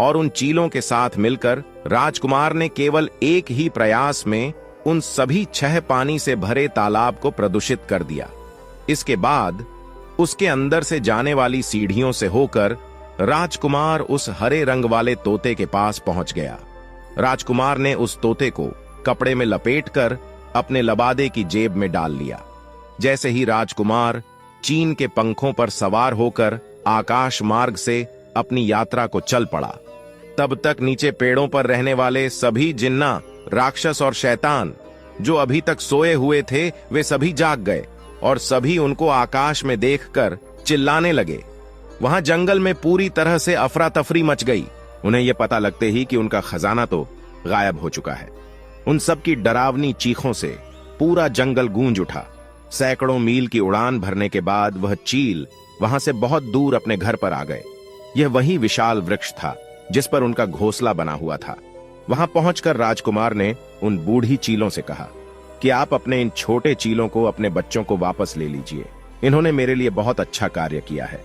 और उन चीलों के साथ मिलकर राजकुमार ने केवल एक ही प्रयास में उन सभी 6 पानी से भरे तालाब को प्रदूषित कर दिया। इसके बाद उसके अंदर से जाने वाली सीढ़ियों से होकर राजकुमार उस हरे रंग वाले तोते के पास पहुंच गया। राजकुमार ने उस तोते को कपड़े में लपेटकर अपने लबादे की जेब में डाल लिया। जैसे ही राजकुमार चीन के पंखों पर सवार होकर आकाश मार्ग से अपनी यात्रा को चल पड़ा, तब तक नीचे पेड़ों पर रहने वाले सभी जिन्ना, राक्षस और शैतान जो अभी तक सोए हुए थे, वे सभी जाग गए और सभी उनको आकाश में देखकर चिल्लाने लगे। वहां जंगल में पूरी तरह से अफरा तफरी मच गई। उन्हें यह पता लगते ही कि उनका खजाना तो गायब हो चुका है। उन सब की डरावनी चीखों से पूरा जंगल गूंज उठा। सैकड़ों मील की उड़ान भरने के बाद वह चील वहां से बहुत दूर अपने घर पर आ गए। यह वही विशाल वृक्ष था जिस पर उनका घोंसला बना हुआ था। वहां पहुंचकर राजकुमार ने उन बूढ़ी चीलों से कहा कि आप अपने इन छोटे चीलों को, अपने बच्चों को वापस ले लीजिए। इन्होंने मेरे लिए बहुत अच्छा कार्य किया है।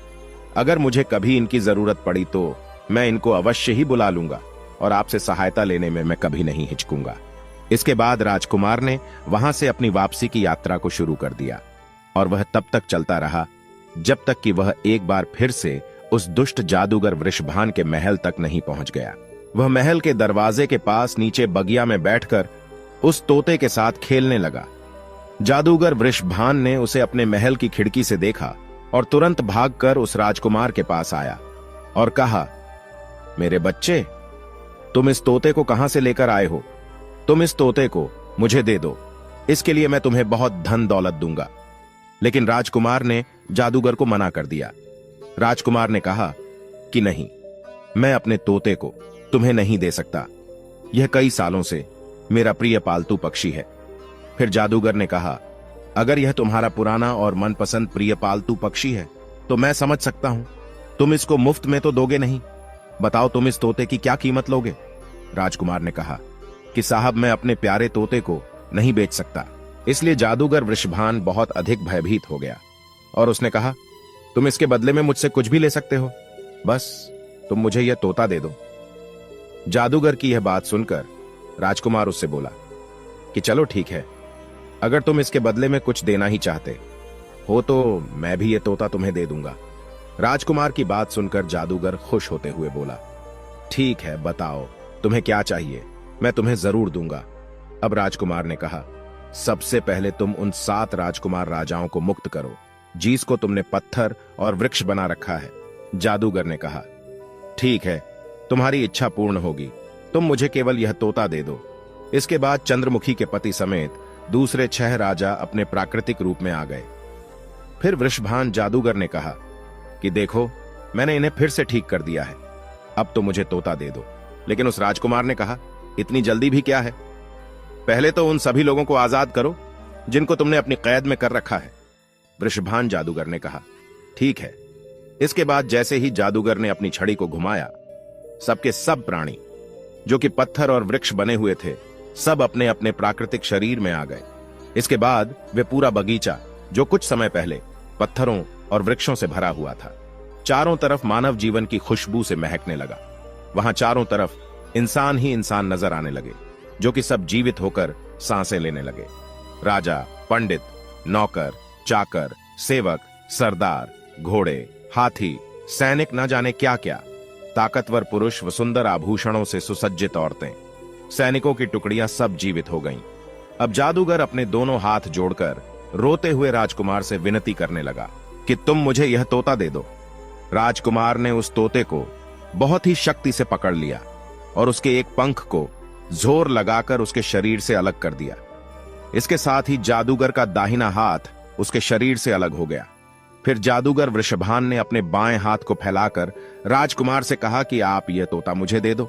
अगर मुझे कभी इनकी जरूरत पड़ी तो मैं इनको अवश्य ही बुला लूंगा और आपसे सहायता लेने में मैं कभी नहीं हिचकूंगा। इसके बाद राजकुमार ने वहां से अपनी वापसी की यात्रा को शुरू कर दिया और वह तब तक चलता रहा जब तक कि वह एक बार फिर से उस दुष्ट जादूगर वृषभान के महल तक नहीं पहुंच गया। वह महल के दरवाजे के पास नीचे बगिया में बैठकर उस तोते के साथ खेलने लगा। जादूगर वृषभान ने उसे अपने महल की खिड़की से देखा और तुरंत भागकर उस राजकुमार के पास आया और कहा, मेरे बच्चे, तुम इस तोते को कहां से लेकर आए हो? तुम इस तोते को मुझे दे दो, इसके लिए मैं तुम्हें बहुत धन दौलत दूंगा। लेकिन राजकुमार ने जादूगर को मना कर दिया। राजकुमार ने कहा कि नहीं, मैं अपने तोते को तुम्हें नहीं दे सकता। यह कई सालों से मेरा प्रिय पालतू पक्षी है। फिर जादूगर ने कहा, अगर यह तुम्हारा पुराना और मनपसंद प्रिय पालतू पक्षी है तो मैं समझ सकता हूं, तुम इसको मुफ्त में तो दोगे नहीं। बताओ, तुम इस तोते की क्या कीमत लोगे? राजकुमार ने कहा कि साहब, मैं अपने प्यारे तोते को नहीं बेच सकता। इसलिए जादूगर वृषभान बहुत अधिक भयभीत हो गया और उसने कहा, तुम इसके बदले में मुझसे कुछ भी ले सकते हो, बस तुम मुझे यह तोता दे दो। जादूगर की यह बात सुनकर राजकुमार उससे बोला कि चलो ठीक है, अगर तुम इसके बदले में कुछ देना ही चाहते हो तो मैं भी यह तोता तुम्हें दे दूंगा। राजकुमार की बात सुनकर जादूगर खुश होते हुए बोला, ठीक है, बताओ तुम्हें क्या चाहिए, मैं तुम्हें जरूर दूंगा। अब राजकुमार ने कहा, सबसे पहले तुम उन 7 राजकुमार राजाओं को मुक्त करो जिसको तुमने पत्थर और वृक्ष बना रखा है। जादूगर ने कहा, ठीक है, तुम्हारी इच्छा पूर्ण होगी, तुम मुझे केवल यह तोता दे दो। इसके बाद चंद्रमुखी के पति समेत दूसरे 6 राजा अपने प्राकृतिक रूप में आ गए। फिर वृषभान जादूगर ने कहा कि देखो, मैंने इन्हें फिर से ठीक कर दिया है, अब तो मुझे तोता दे दो। लेकिन उस राजकुमार ने कहा, इतनी जल्दी भी क्या है, पहले तो उन सभी लोगों को आजाद करो जिनको तुमने अपनी कैद में कर रखा है। वृषभान जादूगर ने कहा, ठीक है। इसके बाद जैसे ही जादूगर ने अपनी छड़ी को घुमाया, सबके सब प्राणी जो कि पत्थर और वृक्ष बने हुए थे, सब अपने अपने प्राकृतिक शरीर में आ गए। इसके बाद वे पूरा बगीचा, जो कुछ समय पहले पत्थरों और वृक्षों से भरा हुआ था, चारों तरफ मानव जीवन की खुशबू से महकने लगा। वहां चारों तरफ इंसान ही इंसान नजर आने लगे, जो कि सब जीवित होकर सांसें लेने लगे। राजा, पंडित, नौकर, चाकर, सेवक, सरदार, घोड़े, हाथी, सैनिक, न जाने क्या क्या, ताकतवर पुरुष व सुंदर आभूषणों से सुसज्जित औरतें, सैनिकों की टुकड़ियां सब जीवित हो गईं। अब जादूगर अपने दोनों हाथ जोड़कर रोते हुए राजकुमार से विनती करने लगा कि तुम मुझे यह तोता दे दो। राजकुमार ने उस तोते को बहुत ही शक्ति से पकड़ लिया और उसके एक पंख को जोर लगाकर उसके शरीर से अलग कर दिया। इसके साथ ही जादूगर का दाहिना हाथ उसके शरीर से अलग हो गया। फिर जादूगर वृषभान ने अपने बाएं हाथ को फैलाकर राजकुमार से कहा कि आप यह तोता मुझे दे दो।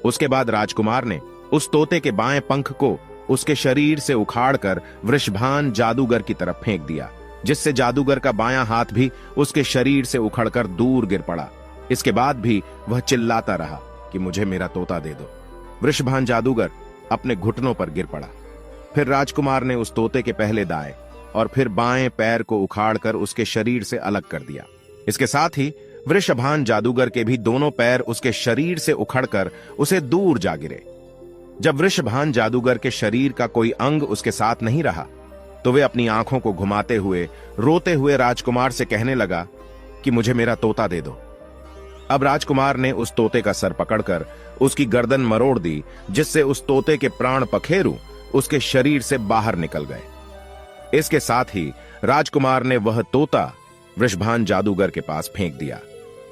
उसके बाद राजकुमार ने उस तोते के बाएं पंख को उसके शरीर से उखाड़कर वृषभान जादूगर की तरफ फेंक दिया, जिससे जादूगर का बायां हाथ भी उसके शरीर से उखड़कर दूर गिर पड़ा। इसके बाद भी वह चिल्लाता रहा कि मुझे मेरा तोता दे दो। वृषभान जादूगर अपने घुटनों पर गिर पड़ा। फिर राजकुमार ने उस तोते के पहले दाएं और फिर बाएं पैर को उखाड़कर उसके शरीर से अलग कर दिया। इसके साथ ही वृषभान जादूगर के भी दोनों पैर उसके शरीर से उखड़कर उसे दूर जा गिरे। जब वृषभान जादूगर के शरीर का कोई अंग उसके साथ नहीं रहा तो वे अपनी आंखों को घुमाते हुए रोते हुए राजकुमार से कहने लगा कि मुझे मेरा तोता दे दो। अब राजकुमार ने उस तोते का सर पकड़कर उसकी गर्दन मरोड़ दी, जिससे उस तोते के प्राण पखेरु उसके शरीर से बाहर निकल गए। इसके साथ ही राजकुमार ने वह तोता वृषभान जादूगर के पास फेंक दिया,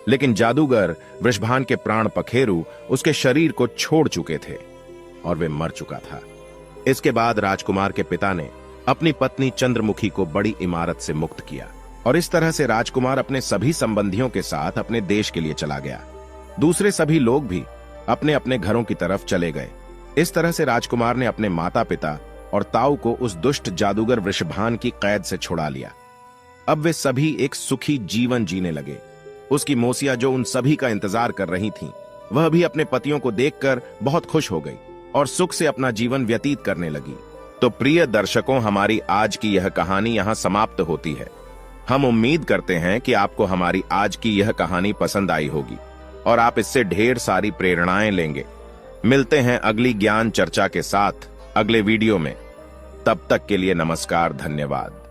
लेकिन जादूगर वृषभान के प्राण पखेरु उसके शरीर को छोड़ चुके थे और वे मर चुका था। इसके बाद राजकुमार के पिता ने अपनी पत्नी चंद्रमुखी को बड़ी इमारत से मुक्त किया और इस तरह से राजकुमार अपने सभी संबंधियों के साथ अपने देश के लिए चला गया। दूसरे सभी लोग भी अपने अपने घरों की तरफ चले गए। इस तरह से राजकुमार ने अपने माता पिता और ताऊ को उस दुष्ट जादूगर वृषभान की कैद से छुड़ा लिया। अब वे सभी एक सुखी जीवन जीने लगे। उसकी मौसिया जो उन सभी का इंतजार कर रही थीं, वह भी अपने पतियों को देखकर बहुत खुश हो गई और सुख से अपना जीवन व्यतीत करने लगी। तो प्रिय दर्शकों, हमारी आज की यह कहानी यहाँ समाप्त होती है। हम उम्मीद करते हैं कि आपको हमारी आज की यह कहानी पसंद आई होगी और आप इससे ढेर सारी प्रेरणाएं लेंगे। मिलते हैं अगली ज्ञान चर्चा के साथ अगले वीडियो में। तब तक के लिए नमस्कार, धन्यवाद।